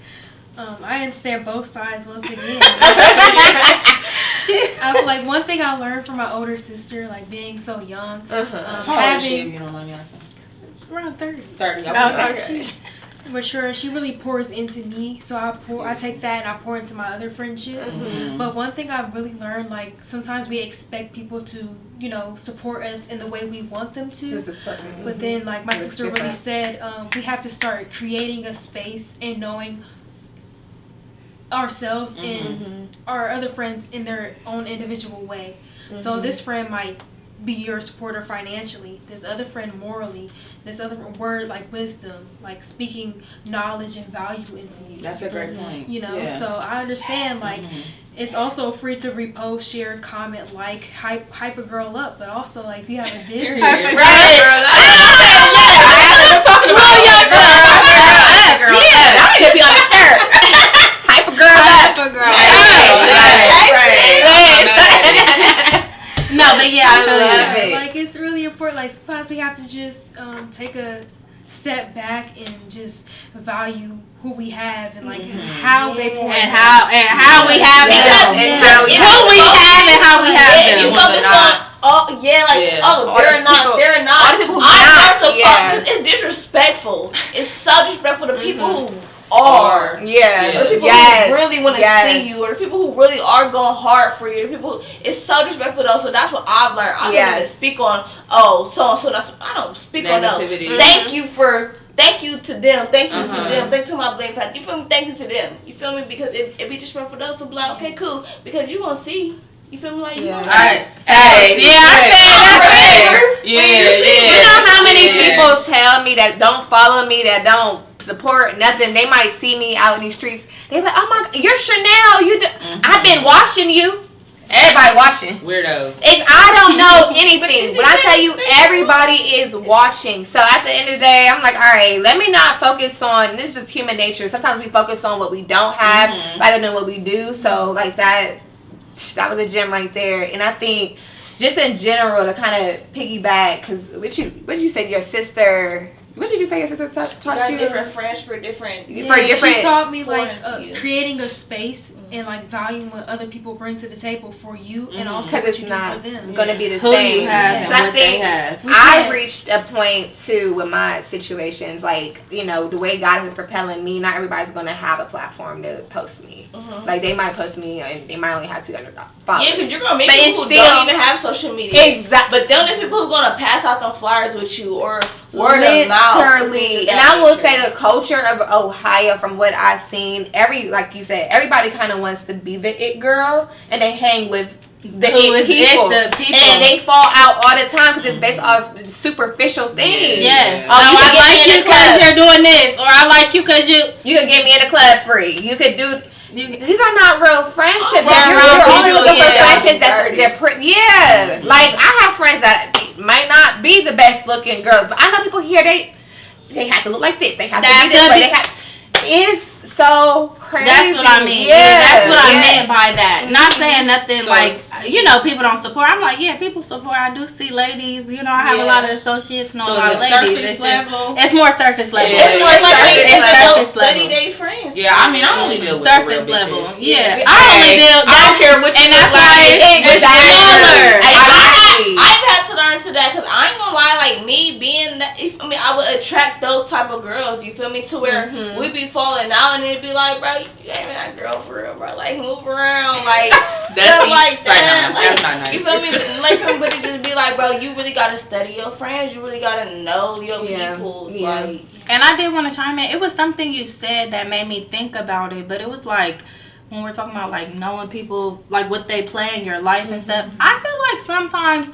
I understand both sides once again. I feel like one thing I learned from my older sister, like being so young, How old is she, if you don't mind me asking? it's around 30. 30. She's mature. She really pours into me, so I take that and I pour into my other friendships. But one thing I've really learned, like sometimes we expect people to, support us in the way we want them to. This is perfect. But then, like my sister really different. said, we have to start creating a space and knowing ourselves and our other friends in their own individual way. So this friend might be your supporter financially, this other friend morally, this other word like wisdom, like speaking knowledge and value into you. That's a great point. Yeah. So I understand, like, it's also free to repost, share, comment, like, hype a girl up, but also, like, if you have a business. Right. I'm talking about girl. Yeah, I need to be on a shirt. Hype a girl up. No, but yeah, I feel love you. it. Like, it's really important. Like, sometimes we have to just take a step back and just value who we have and like how they pour And into how us. we have Yeah. because And who we have and how we have them. You focus on, they're not. All the people who I not, start to yeah. focus. It's disrespectful. It's so disrespectful to people who are. Yeah. Or the people who really want to see you, or the people who really are going hard for you. The people, it's so disrespectful though. So that's what I've learned. I don't even speak on. So that's I don't speak on them. Negativity. Thank you to them. Thank you to them. Thank you to my blame fact. You feel me? Thank you to them. You feel me? Because it be disrespectful to us to be like, okay, cool. Because you gonna see. You feel me? Like you gonna see. Hey, You know how many people tell me that don't follow me, that don't support nothing? They might see me out in these streets. They like, oh my God, you're Chanel. I've been watching you. Everybody watching. Weirdos. If I don't know anything, when I tell you everybody is watching. So at the end of the day, I'm like, all right, let me not focus on, this is just human nature. Sometimes we focus on what we don't have rather than what we do. So like that was a gem right there. And I think just in general to kind of piggyback, because what you said your sister, what did you say your sister taught you? Different friends for different. She different taught me like Pour into you. creating a space and like valuing what other people bring to the table for you and also because what it's you not do for them. going to be the Who same. you have and But I what they think have. I reached a point too with my situations, like, the way God is propelling me, not everybody's going to have a platform to post me. Like, they might post me and they might only have 200 followers. Yeah, because you're gonna meet But people it's who don't even have social media. Exactly. But then the people who are gonna pass out them flyers with you or word of mouth. Literally. And I will say the culture of Ohio, from what I've seen, like you said, everybody kind of wants to be the it girl, and they hang with the it people. And they fall out all the time because it's based off superficial things. Yes. Oh, you I can like get me you in the because club. you're doing this, or I like you because You can get me in the club free. You could do. These are not real friendships. They're You're real only people, looking for yeah. friendships they're like, I have friends that might not be the best looking girls, but I know people here, they have to look like this. They have to be this way. It's so crazy. That's what I mean. Yeah, That's what I meant by that. Not saying nothing So like, people don't support. I'm like, yeah, people support. I do see ladies. I have a lot of associates, know a lot of ladies. It's more surface level. It's more surface level. 30-day friends. Yeah, I mean, I only deal with Surface the real level. bitches. Yeah. I I only deal. don't care which and you that's look why like. it's smaller. Exactly. I've had to learn to that because I ain't gonna lie, like me being that, I would attract those type of girls. You feel me? To where we be falling out and it'd be like, bro, you ain't even that girl for real, bro. Like move around, like stuff like that. That's not nice. You feel me? Like but it just be like, bro, you really gotta study your friends. You really gotta know your people. Like, and I did want to chime in. It was something you said that made me think about it, but it was like, when we're talking about like knowing people, like what they play in your life and stuff, I feel like sometimes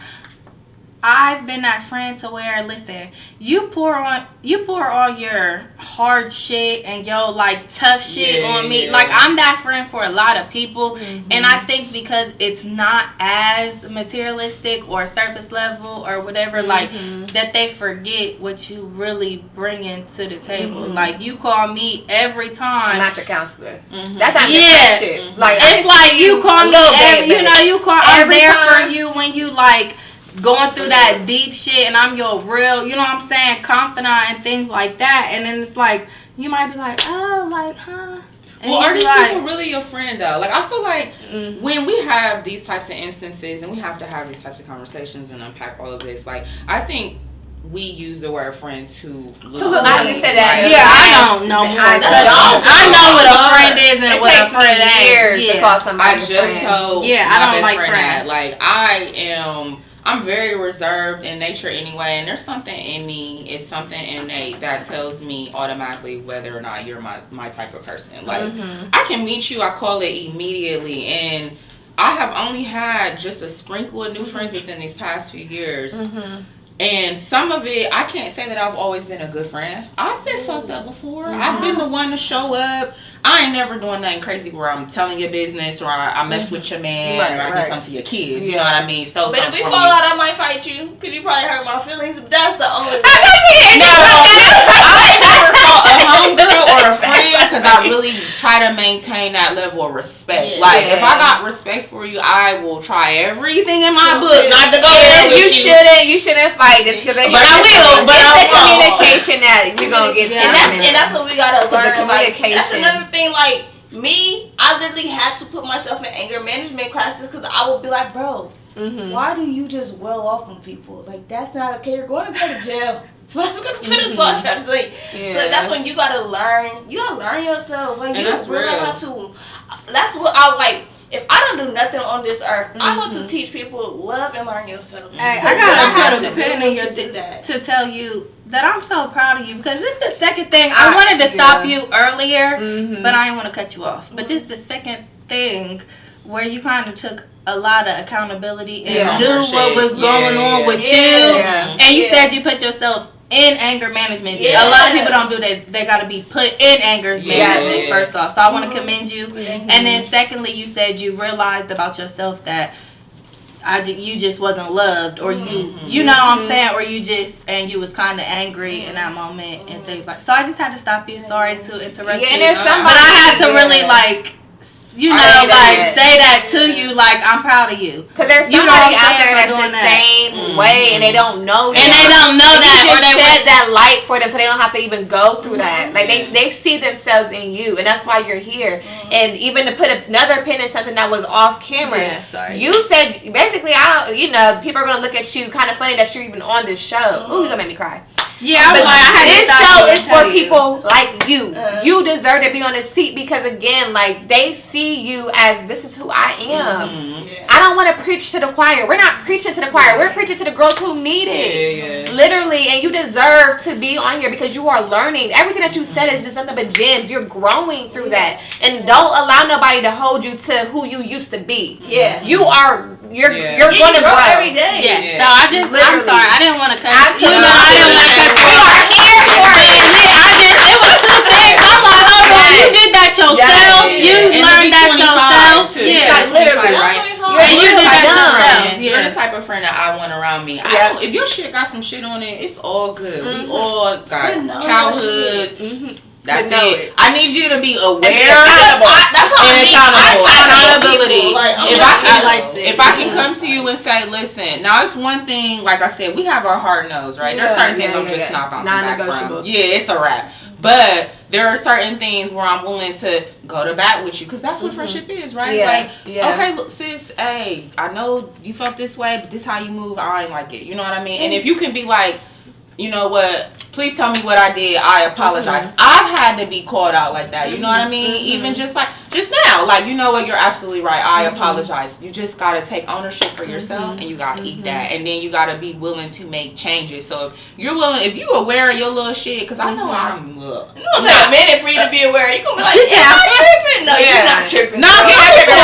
I've been that friend to where, listen, you pour all your hard shit and your like tough shit on me. Like I'm that friend for a lot of people, and I think because it's not as materialistic or surface level or whatever, like that they forget what you really bringing to the table. Like you call me every time. I'm not your counselor. That's not shit. Like it's like you call me every, you know, you call every I'm there time. for you when you like going through that deep shit, and I'm your real, you know what I'm saying, confidant and things like that. And then it's like you might be like, oh, like, huh? And well, are these like, people really your friend though? Like I feel like when we have these types of instances and we have to have these types of conversations and unpack all of this, like I think we use the word friend too loosely. I just said that. Yeah, I don't know more. I know what a friend is and what a friend years ain't. to call somebody I just told I my don't best like friend that. friends. Like I'm very reserved in nature anyway, and there's something in me, it's something innate that tells me automatically whether or not you're my type of person. Like I can meet you, I call it immediately, and I have only had just a sprinkle of new friends within these past few years. And some of it, I can't say that I've always been a good friend. I've been fucked up before. I've been the one to show up. I ain't never doing nothing crazy where I'm telling your business or I mess with your man or I do something to your kids. You know what I mean? Stole but something if we from fall you. out, I might fight you because you probably hurt my feelings. But that's the only. No, I never fought a homegirl or a friend because I really try to maintain that level of respect. Like if I got respect for you, I will try everything in my book not to go there with you. You shouldn't fight this because But I will. But it's I the won't. communication that you're gonna get to. And that's what we gotta learn. The communication. Like, that's another thing. Like me, I literally had to put myself in anger management classes because I would be like, bro, why do you just well off on people? Like that's not okay. You're going to go to jail. So I was gonna put a saw trying to say. So that's when you gotta learn. You gotta learn yourself. Like you really have to. That's what I like. If I don't do nothing on this earth, I want to teach people love and learn yourself. Hey, I gotta put a pin in your to tell you that I'm so proud of you because this is the second thing. I wanted to stop you earlier, but I didn't want to cut you off. But this is the second thing where you kind of took a lot of accountability and knew what was going on with you. And you said you put yourself in anger management. A lot of people don't do that. They got to be put in anger management first off. So I want to commend you. And then secondly, you said you realized about yourself that you just wasn't loved, or you know what I'm saying, or you was kind of angry in that moment and things like. So I just had to stop you. Sorry to interrupt you, but I had to really like. You know, like say that to you, like I'm proud of you. Because there's somebody out there that's the same way, and they don't know that. And they don't know that, or they shed that light for them, so they don't have to even go through that. Like they see themselves in you, and that's why you're here. And even to put another pin in something that was off camera, you said basically, people are gonna look at you kind of funny that you're even on this show. Ooh, you're gonna make me cry. Yeah, this show is for people like you. You deserve to be on a seat because again, like they see you as this is who I am. I don't want to preach to the choir. We're not preaching to the choir. We're preaching to the girls who need it. Literally, and you deserve to be on here because you are learning. Everything that you said is just nothing but gems. You're growing through that, and don't allow nobody to hold you to who you used to be. You are. You're going to grow every day. So I'm sorry. I didn't want to cut. Absolutely. I didn't want to cut. We are here for it. It was two things. I'm like, hold on, you did that yourself. You learned that yourself. Literally, right? And you did that yourself. You're the type of friend that I want around me. If your shit got some shit on it, it's all good. We all got childhood. That's it. I need you to be aware and accountable. Accountability. If I can come to you and say, listen, now it's one thing, like I said, we have our hard nose, right? There's certain things I'm just not bouncing back from. Yeah, it's a wrap. But there are certain things where I'm willing to go to bat with you, because that's what friendship is, right? Yeah, Like, yeah. okay, look, sis, hey, I know you felt this way, but this how you move. I ain't like it. You know what I mean? And if you can be like, you know what? Please tell me what I did. I apologize. I've had to be called out like that. You know what I mean? Even just now, like, you know what? You're absolutely right. I apologize. You just got to take ownership for yourself, and you got to eat that. And then you got to be willing to make changes. So if you're willing, if you aware of your little shit, because I know I'm It's gonna take a minute for you to be aware. You're gonna be like, am I tripping? No, Yeah. you're not tripping. No, you're not tripping.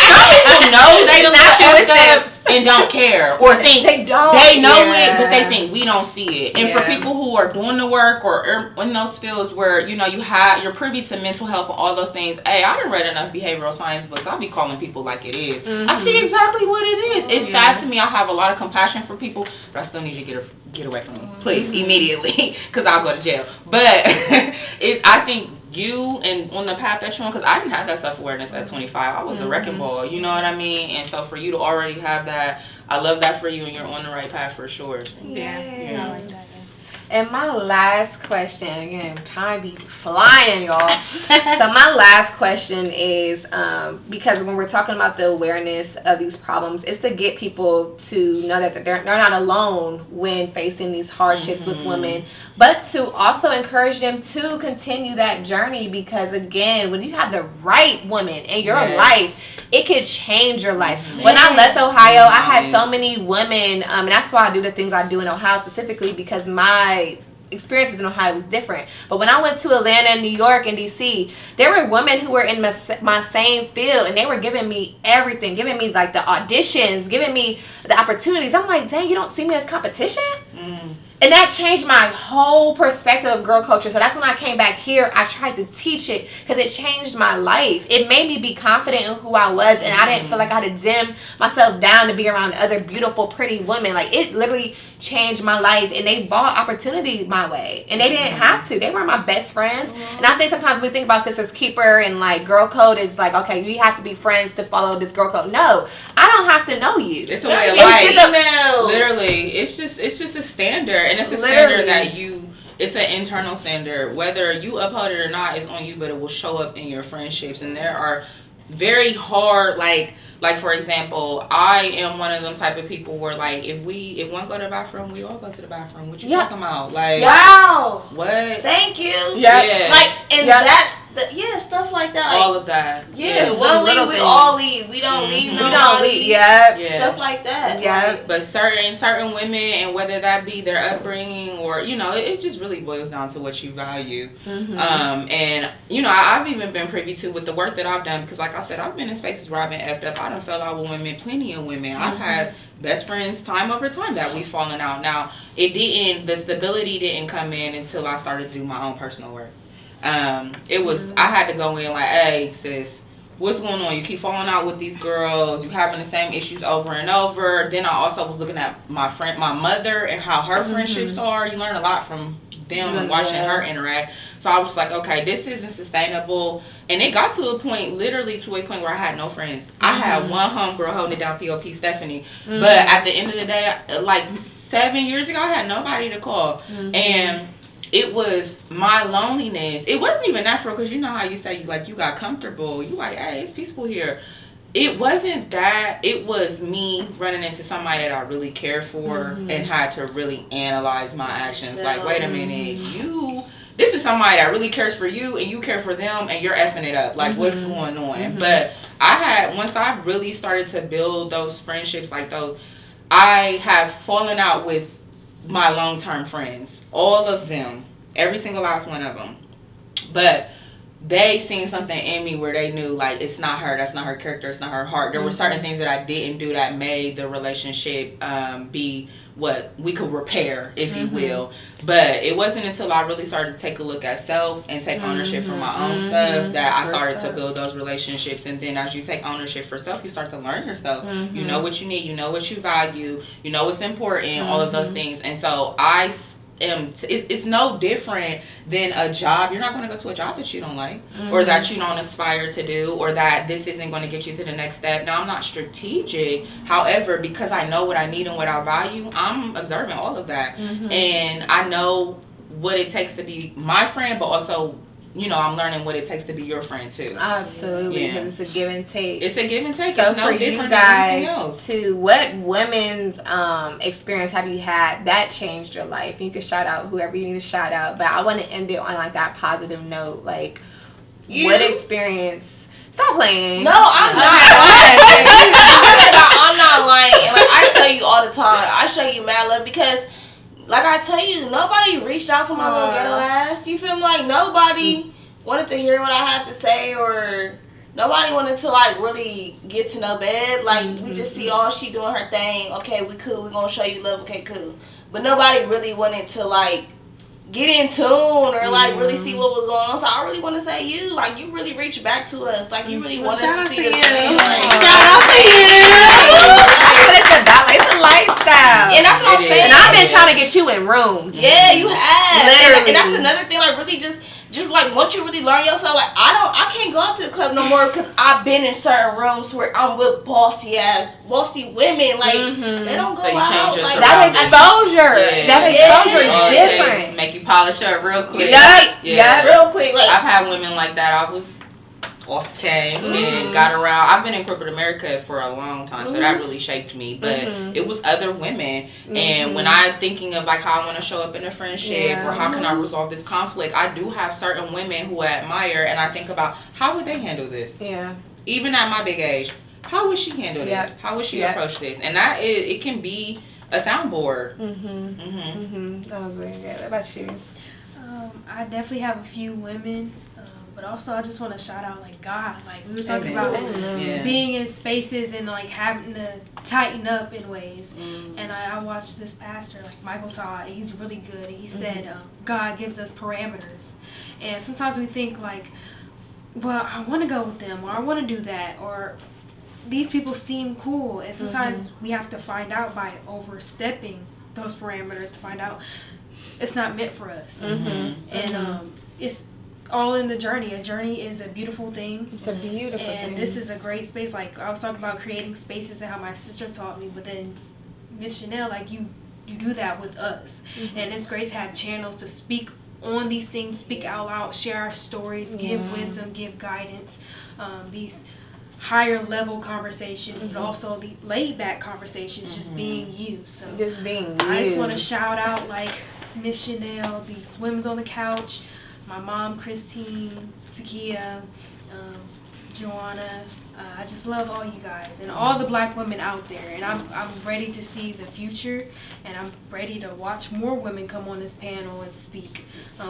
Some people know they don't Not fucked twisted. up and don't care, or think They don't. they know Yeah. it, but they think we don't see it. And for Yeah. people who are doing the work or in those fields where, you know, you're privy to mental health and all those things. Hey, I done read enough behavioral science books. I'll be calling people like it is. I see exactly what it is. It's sad to me. I have a lot of compassion for people, but I still need you to get away from me, please, immediately, because I'll go to jail. But I think you and on the path that you're on, because I didn't have that self-awareness at 25. I was a wrecking ball, you know what I mean? And so for you to already have that, I love that for you, and you're on the right path for sure. Yeah. I like that. And my last question, again, time be flying, y'all. So my last question is, because when we're talking about the awareness of these problems, it's to get people to know that they're not alone when facing these hardships with women, but to also encourage them to continue that journey, because again, when you have the right woman in your life, it could change your life. When I left Ohio, I had so many women, and that's why I do the things I do in Ohio specifically, because my experiences in Ohio was different. But when I went to Atlanta, New York, and DC, there were women who were in my same field, and they were giving me everything, giving me like the auditions, giving me the opportunities. I'm like, dang, you don't see me as competition? And that changed my whole perspective of girl culture. So that's when I came back here, I tried to teach it, because it changed my life. It made me be confident in who I was, and I didn't feel like I had to dim myself down to be around other beautiful, pretty women. Like, it literally changed my life, and they brought opportunity my way, and they didn't have to. They were my best friends. And I think sometimes we think about Sisters Keeper and like girl code is like, okay, we have to be friends to follow this girl code. No, I don't have to know you. It's a way of It's life. just a Literally, it's just a standard, and it's a standard that it's an internal standard. Whether you uphold it or not is on you, but it will show up in your friendships. And there are very hard, like for example, I am one of them type of people where, like, if one go to the bathroom, we all go to the bathroom. What you talking about? Like, Wow. what? Thank you. Yeah. Like, and Yeah. that's stuff like that. Like, All of that. yeah, the one little leave, we things. all leave. We don't leave We nobody. don't leave. Yeah. Stuff like that. Yeah. But certain women, and whether that be their upbringing or, you know, it just really boils down to what you value. And, you know, I've even been privy to with the work that I've done, because like I said, I've been in spaces where I've been effed up. I done fell out with women, plenty of women. I've had best friends time over time that we've fallen out. Now, the stability didn't come in until I started to do my own personal work. It was, I had to go in like, hey, sis, what's going on? You keep falling out with these girls. You having the same issues over and over. Then I also was looking at my mother, and how her friendships are. You learn a lot from them and watching her interact. So I was just like, okay, this isn't sustainable. And it got to a point where I had no friends. I had one homegirl holding it down, POP Stephanie. But at the end of the day, like 7 years ago, I had nobody to call. And it was my loneliness. It wasn't even natural, because you know how you say, you got comfortable. You like, hey, it's peaceful here. It wasn't that. It was me running into somebody that I really cared for and had to really analyze my actions. Like, wait a minute, this is somebody that really cares for you, and you care for them, and you're effing it up. Like, what's going on? But once I really started to build those friendships like those, I have fallen out with my long-term friends, all of them, every single last one of them. But they seen something in me where they knew, like, it's not her, that's not her character, it's not her heart. There were certain things that I didn't do that made the relationship be what we could repair, if you will. But it wasn't until I really started to take a look at self and take ownership for my own stuff that I started to build those relationships. And then as you take ownership for self, you start to learn yourself. You know what you need, you know what you value, you know what's important, all of those things. And so it's no different than a job. You're not going to go to a job that you don't like, or that you don't aspire to do, or that this isn't going to get you to the next step. Now, I'm not strategic. However, because I know what I need and what I value, I'm observing all of that. And I know what it takes to be my friend, but also, you know, I'm learning what it takes to be your friend too. Absolutely, Yeah. because it's a give and take. It's a give and take. So It's no for you different than anything guys, else. to what women's experience have you had that changed your life? You can shout out whoever you need to shout out, but I want to end it on like that positive note. Like, what experience? Stop playing. No, I'm not lying. I'm not lying. And like I tell you all the time, I show you mad love because, like I tell you, nobody reached out to my little ghetto ass. You feel me? Like nobody wanted to hear what I had to say, or nobody wanted to like really get to know Beb. Like we just see all she doing her thing. Okay, we cool. We gonna show you love. Okay, cool. But nobody really wanted to like get in tune or like really see what was going on. So I really want to say you really reached back to us. Like you really want us to see the same. Like, Shout out to you. It's a lifestyle. and that's what I'm saying. And I've been trying to get you in rooms. Yeah, you have. Literally. And that's another thing. Like really just like once you really learn yourself, like I can't go out to the club no more because I've been in certain rooms where I'm with bossy women. Like they don't go So you out. change your Like That exposure. Yeah. That exposure All is it takes different. make you polish up real quick. Yeah. real quick. Like I've had women like that. I was off the chain and got around. I've been in corporate America for a long time, so that really shaped me. But it was other women, and when I'm thinking of like how I want to show up in a friendship or how can I resolve this conflict, I do have certain women who I admire, and I think about how would they handle this. Yeah. Even at my big age, how would she handle this? How would she approach this? And that is, it can be a soundboard. That was really good. What about you? I definitely have a few women, but also I just want to shout out like God. Like we were talking about Yeah. being in spaces and like having to tighten up in ways. And I watched this pastor, like Michael Todd. He's really good. He said God gives us parameters, and sometimes we think like, well, I want to go with them, or I want to do that, or these people seem cool, and sometimes we have to find out by overstepping those parameters to find out it's not meant for us. And it's all in the journey. A journey is a beautiful thing. It's a beautiful And thing. this is a great space. Like I was talking about creating spaces and how my sister taught me, but then Miss Chanel, like you do that with us. And it's great to have channels to speak on these things, speak out loud, share our stories, give wisdom, give guidance, these higher level conversations, but also the laid back conversations, just being you. So Just being I just you. want to shout out like Miss Chanel, these women's on the couch, my mom Christine, Takia, Joanna. I just love all you guys and all the black women out there, and I'm ready to see the future, and I'm ready to watch more women come on this panel and speak.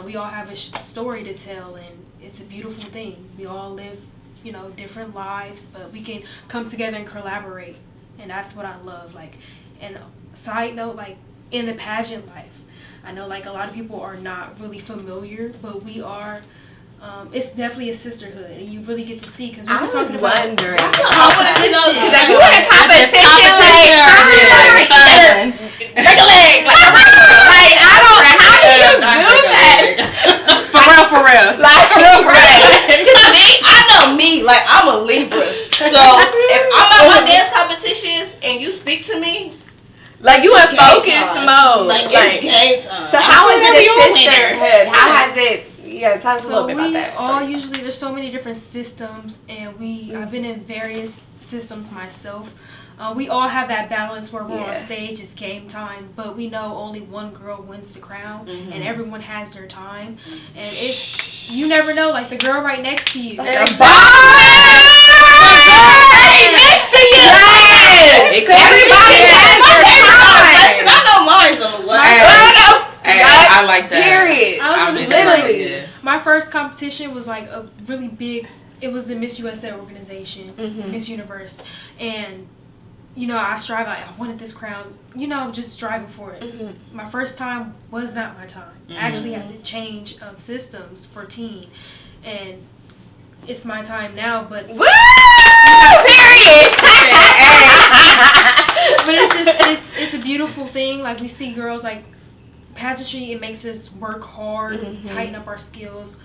We all have a story to tell, and it's a beautiful thing. We all live, you know, different lives, but we can come together and collaborate, and that's what I love. Like, and side note, like in the pageant life, I know like a lot of people are not really familiar, but we are. It's definitely a sisterhood, and you really get to see because we I were was talking about wondering. competition. Like, you in a competition, like, regulate. Like, I don't. How do you do that? For real. Like, for real. Cause me, I know me. Like I'm a Libra. So if I'm at my dance competitions and you speak to me, Like, you in game focus time. mode. Like it's game time. So how is Whenever it you a a winner. sisterhood? How has it? Yeah, tell us a little So bit we about that. all usually, there's so many different systems, and I've been in various systems myself. We all have that balance where we're on stage, it's game time, but we know only one girl wins the crown, and everyone has their time, and it's, you never know, like the girl right next to you. Right next to you. Yes. Everybody has their time. I know mine's on the way. I like that. Period. I was I'm gonna into say, that, like, yeah. my first competition was like a really big, it was the Miss USA organization, Miss Universe, and you know, I strive, I wanted this crown, you know, just striving for it. My first time was not my time. I actually had to change systems for teen, and it's my time now, but Woo! Period. but it's just, it's a beautiful thing. Like we see girls like pageantry, it makes us work hard, tighten up our skills,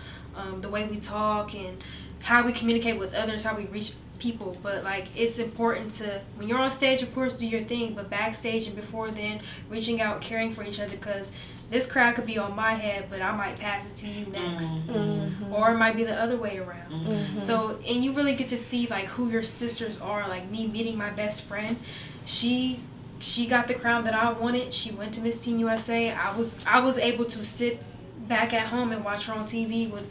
the way we talk and how we communicate with others, how we reach people. But like it's important to, when you're on stage, of course, do your thing, but backstage and before then, reaching out, caring for each other, because this crown could be on my head, but I might pass it to you next. Mm-hmm. Or it might be the other way around. Mm-hmm. So, and you really get to see like who your sisters are. Like me meeting my best friend, she got the crown that I wanted. She went to Miss Teen USA. I was able to sit back at home and watch her on TV with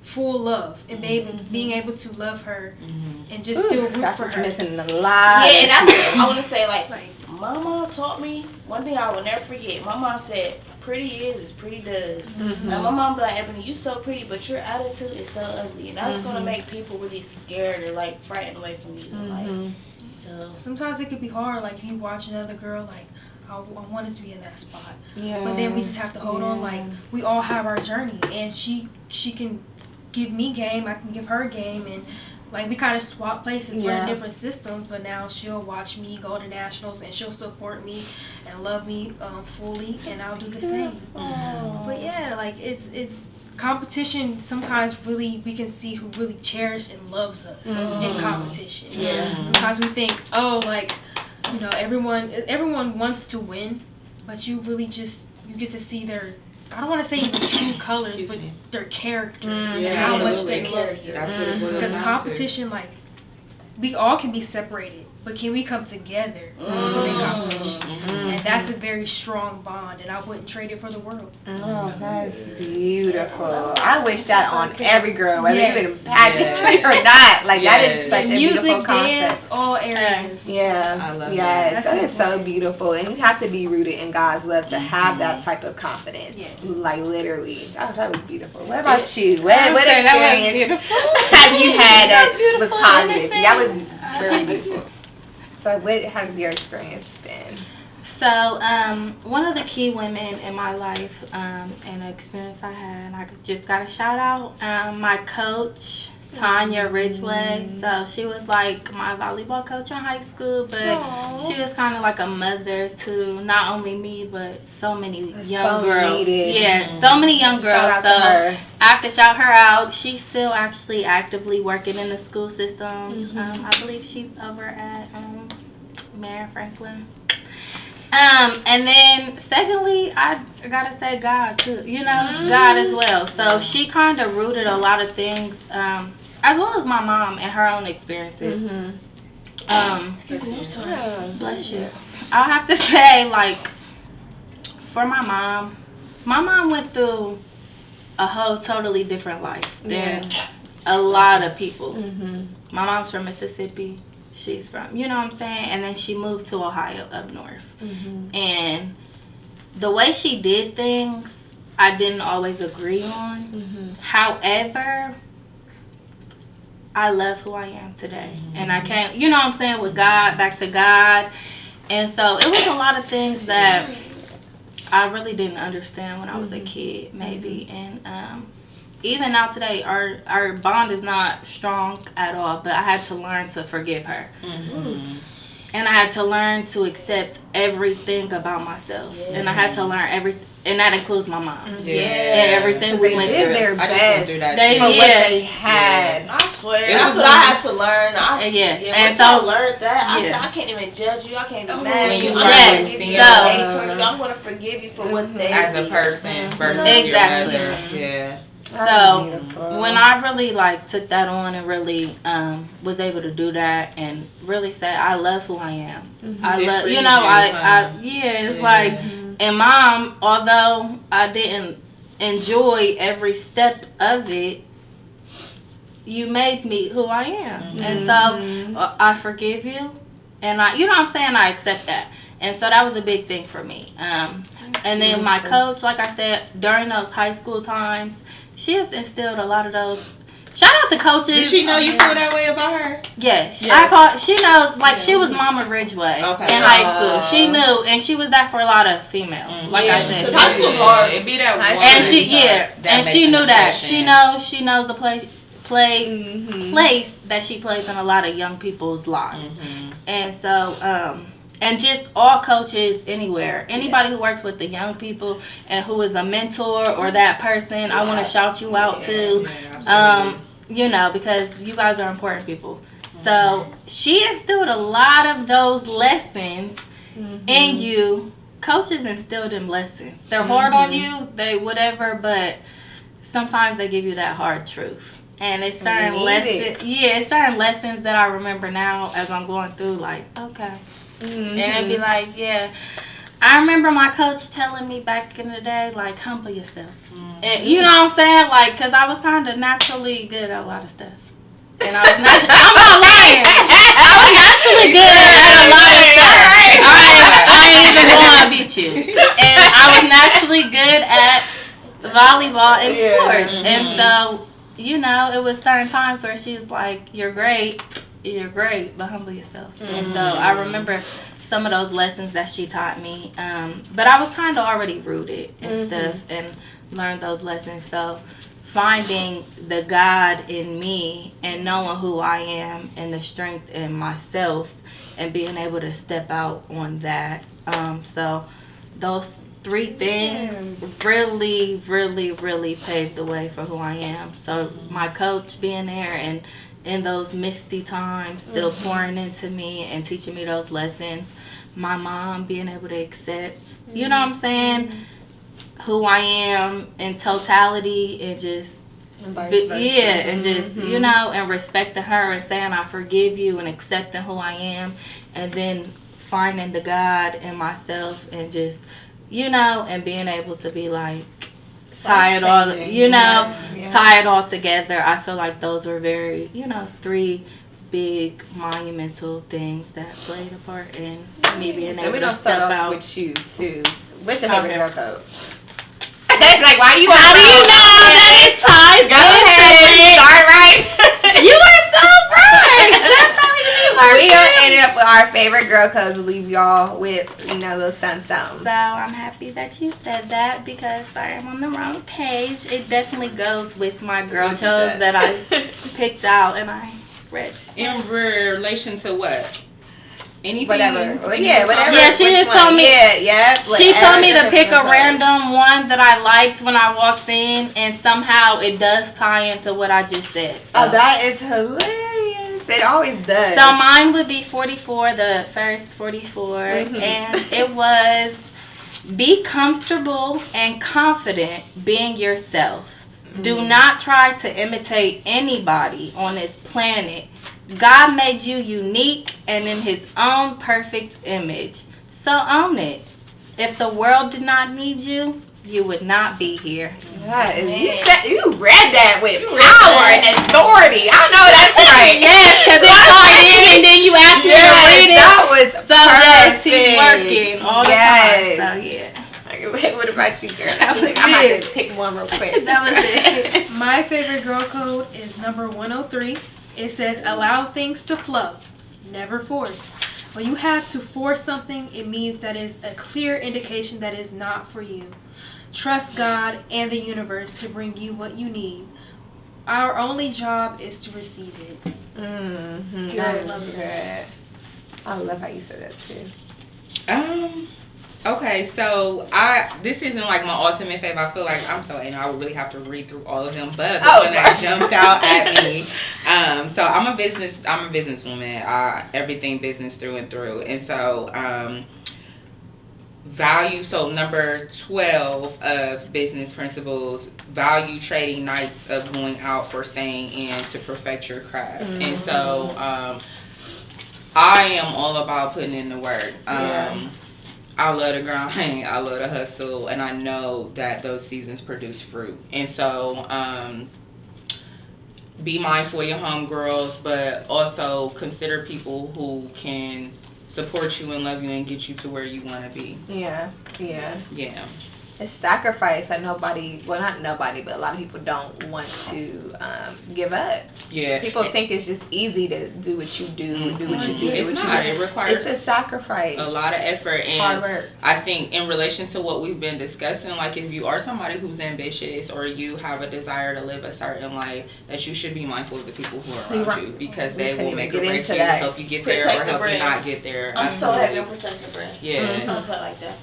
full love and being able to love her and just still root That's for what's her. missing a lot. Yeah, and that's what I want to say. Like, Like, my mom taught me one thing I will never forget. My mom said, "Pretty is as pretty does." Now my mom be like, "Ebony, you so pretty, but your attitude is so ugly, and that's gonna make people really scared or like frightened away from you." Like, so sometimes it could be hard. Like if you watch another girl, like I wanted to be in that spot, Yeah. but then we just have to hold on. Like we all have our journey, and she can give me game, I can give her game, and like we kind of swap places. We're in different systems, but now she'll watch me go to nationals and she'll support me and love me fully, and I'll do the same. But yeah, like it's competition. Sometimes really we can see who really cherishes and loves us in competition. Sometimes we think, oh, like you know, everyone wants to win, but you really just you get to see their, I don't want to say even true colors, but their character and how much they love you. That's what it boils Because down competition, like, we all can be separated, but can we come together within competition? And that's a very strong bond, and I wouldn't trade it for the world. Oh, that's beautiful. I wish that on every girl, whether Yes. you in pageantry or not. Like that is such a Music, beautiful dance, concept. all areas. Yeah, I love yes, that. that is so beautiful, and you have to be rooted in God's love to have that type of confidence. Yes. Like literally, oh, that was beautiful. What about you? What that was experience beautiful. have you had that was beautiful, positive? innocent. That was very beautiful. But what has your experience been? So, one of the key women in my life and the experience I had, and I just got to shout out my coach, Tanya Ridgway. So, she was like my volleyball coach in high school, but she was kind of like a mother to not only me, but so many young girls. needed. Yeah, so many young girls. Shout out so, to her. I have to shout her out. She's still actually actively working in the school systems. I believe she's over at Marion Franklin. And then secondly, I gotta say God too. You know, God as well. So she kind of rooted a lot of things, as well as my mom and her own experiences. Bless you. I'll have to say, like, for my mom went through a whole totally different life than a lot of people. My mom's from Mississippi. She's from, you know what I'm saying? And then she moved to Ohio up north. And the way she did things, I didn't always agree on. However, I love who I am today. And I can't, you know what I'm saying, with God, back to God. And so it was a lot of things that I really didn't understand when I was a kid, maybe. And even now today, our bond is not strong at all, but I had to learn to forgive her. And I had to learn to accept everything about myself. And I had to learn everything, and that includes my mom. And everything we went did through. their I just best went through that They- for what yeah. they had. I swear, It that's was what I had to learn. Yes. Yeah, And once I so, learned that, I yeah. said I can't even judge you. I can't be mad when at you you. start I'm Yes, gonna give you so- hate towards you. I'm gonna forgive you for what they as a did. person versus Exactly. your mother. Yeah. So Beautiful. when I really like took that on and really was able to do that and really say I love who I am. I It love, frees you know, you, it's Yeah. like, and Mom, although I didn't enjoy every step of it, you made me who I am. And so I forgive you, and I, you know what I'm saying, I accept that. And so that was a big thing for me. And then my coach, like I said, during those high school times, she has instilled a lot of those. Shout out to coaches. Did she know you feel that way about her? Yes. Yes. She knows, like, she was Mama Ridgeway in high school. She knew, and she was that for a lot of females, like I said. Because high school's hard. It be that one. And she, that and makes she an knew that. impression. She knows the place that she plays in a lot of young people's lives. And so, and just all coaches anywhere, anybody who works with the young people and who is a mentor or that person, I want to shout you out too. You know, because you guys are important people. So she instilled a lot of those lessons in you coaches instill them lessons. They're hard on you, they whatever, but sometimes they give you that hard truth. And it's certain lessons. Yeah, it's certain lessons that I remember now as I'm going through. Like, okay, and it'd be like, yeah. I remember my coach telling me back in the day, like, humble yourself. And you know what I'm saying? Like, because I was kind of naturally good at a lot of stuff. And I was naturally, I'm not lying. I was naturally good at a lot of stuff. I ain't even going to beat you. And I was naturally good at volleyball and sports. And so, you know, it was certain times where she's like, you're great, but humble yourself. And so I remember some of those lessons that she taught me, but I was kind of already rooted and stuff, and learned those lessons. So finding the God in me and knowing who I am and the strength in myself and being able to step out on that. So those three things really, really, really paved the way for who I am. So my coach being there and in those misty times, still pouring into me and teaching me those lessons. My mom being able to accept, you know what I'm saying, who I am in totality, and just, and just, you know, and respecting her and saying I forgive you and accepting who I am, and then finding the God in myself and just, you know, and being able to be like, tie it all, you know, tie it all together. I feel like those were very, you know, three big monumental things that played a part in me being able to step out. With you too. What's your favorite girl code? That's like, why you? How do you know that it ties? Go ahead, start right. You are so right. That's how you are. We gonna end up with our favorite girl codes. Leave y'all with, you know, a little something. So I'm happy that you said that because I am on the wrong page. It definitely goes with my girl codes that I picked out and I read. In relation to what? Anything? Whatever. Yeah, whatever. Yeah, she just told me. Yeah. She told me to pick a random one that I liked when I walked in, and somehow it does tie into what I just said. So. Oh, that is hilarious. It always does. So mine would be 44, the first 44, and it was be comfortable and confident being yourself. Do not try to imitate anybody on this planet. God made you unique and in his own perfect image. So own it. If the world did not need you, you would not be here. You read that with power and authority. I know that's right. Yes, because it tied in and then you asked me to read it. That was so yes, he's working all the time. So yeah. What about you, girl? That was I'm going to pick one real quick. That was it. My favorite girl code is number 103. It says, allow things to flow, never force. When you have to force something, it means that is a clear indication that is not for you. Trust God and the universe to bring you what you need. Our only job is to receive it. I love that. I love how you said that too. Okay, so this isn't like my ultimate fave. I feel like I would really have to read through all of them, but the one that jumped out at me. So I'm a businesswoman. Everything business through and through, and so value. So number 12 of business principles: value trading nights of going out for staying in to perfect your craft. And so I am all about putting in the work. I love to grind, I love to hustle, and I know that those seasons produce fruit. And so be mindful of your homegirls, but also consider people who can support you and love you and get you to where you want to be. Yeah. It's sacrifice that not nobody, but a lot of people don't want to give up. Yeah. People think it's just easy to do what you do, do what you do. It's not. It requires it's a sacrifice. A lot of effort and hard work. I think in relation to what we've been discussing, like if you are somebody who's ambitious or you have a desire to live a certain life, that you should be mindful of the people who are around you because they will make or break you, help you get there or help you not get there. I'm so happy to protect the brand. Yeah. I'm gonna put it like that.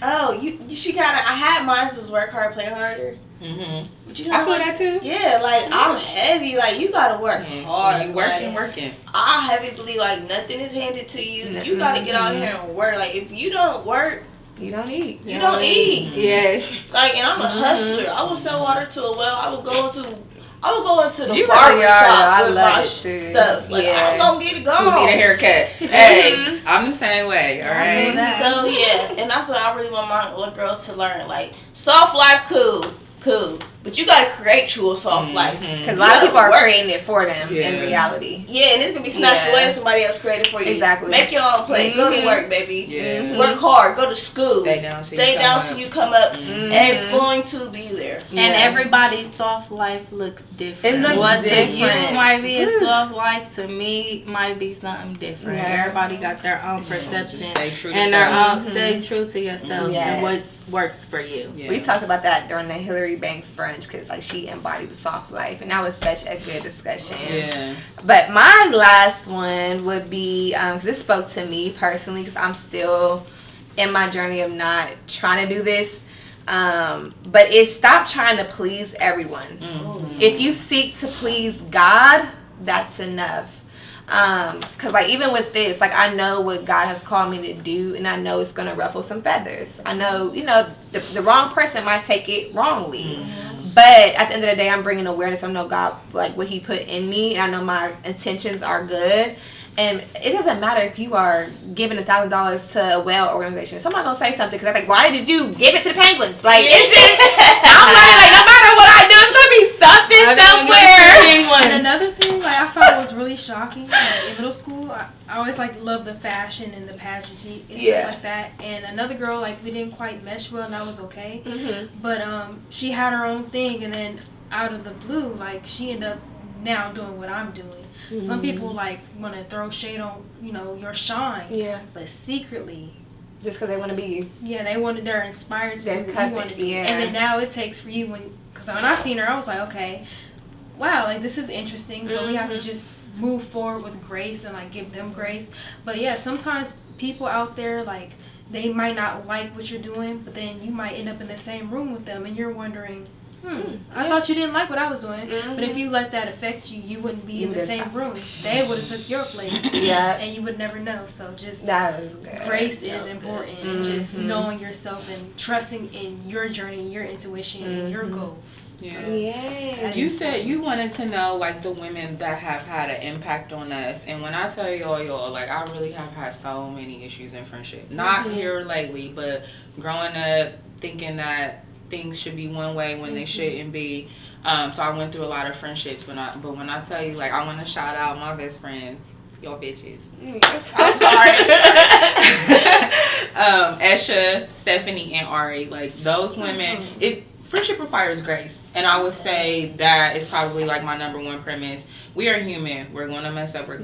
Oh she kind of. I had mine was work hard, play harder. Mhm. But you know I feel what? that too. Yeah, like I'm heavy. Like you gotta work hard. You like, working. I heavily believe like nothing is handed to you. You gotta get out here and work. Like if you don't work, You don't eat. you don't eat. Yes. Like, and I'm a hustler. I would sell water to a well. I would go into the You barber really are, shop though. I with love my it, too. stuff. Like, Yeah. I'm gonna get it gone. Who need a haircut? Hey, I'm the same way. All right. So yeah, and that's what I really want my little girls to learn. Like soft life, cool, but you gotta create you a soft life. Because a lot of people are creating it for them in reality. Yeah, and it's gonna be snatched away if somebody else created for you. Exactly. Make your own plate. Go to work, baby. Yeah. Work hard. Go to school. Stay down so you come up. And it's going to be there. And everybody's soft life looks different. It looks what different. to you might be a soft life, to me might be something different. Yeah. Everybody got their own perception Stay true to and their self. own. Stay true to yourself Yes. and what works for you. Yeah. We talked about that during the Hillary Banks brunch because like she embodied the soft life, and that was such a good discussion. Yeah. But my last one would be because this spoke to me personally because I'm still in my journey of not trying to do this. But it's stop trying to please everyone. If you seek to please God, that's enough. Because like even with this, like I know what God has called me to do, and I know it's gonna ruffle some feathers. I know, the wrong person might take it wrongly. But at the end of the day, I'm bringing awareness. I know God, like what He put in me, and I know my intentions are good. And it doesn't matter if you are giving $1,000 to a whale organization. Somebody's gonna say something because I'm like, why did you give it to the penguins? Like it's just, I'm learning like no matter what I do, it's gonna be something somewhere. And another thing like I found was really shocking, like in middle school, I always like loved the fashion and the pageantry and stuff like that. And another girl, like we didn't quite mesh well, and that was okay. But she had her own thing, and then out of the blue, like she ended up now doing what I'm doing. Some people like want to throw shade on your shine, but secretly, Just because they want to be you. yeah, they're inspired to They're do what you want to do. yeah. And then now it takes for you because when I seen her, I was like, okay, wow, like this is interesting, but we have to just move forward with grace and like give them grace. But yeah, sometimes people out there like they might not like what you're doing, but then you might end up in the same room with them, and you're wondering, I thought you didn't like what I was doing. But if you let that affect you, you wouldn't be in the same room. They would have took your place. And you would never know. So just That was good. grace is important. And just knowing yourself and trusting in your journey, your intuition, and your goals. Yeah. So, Yeah. You said you wanted to know like the women that have had an impact on us, and when I tell y'all, like I really have had so many issues in friendship. Not here lately, but growing up thinking that things should be one way when they shouldn't be. So I went through a lot of friendships but when I tell you, like I want to shout out my best friends, y'all bitches. I'm sorry. Esha, Stephanie, and Ari, like those women, friendship requires grace. And I would say that is probably like my number one premise. We are human. We're going to mess up. We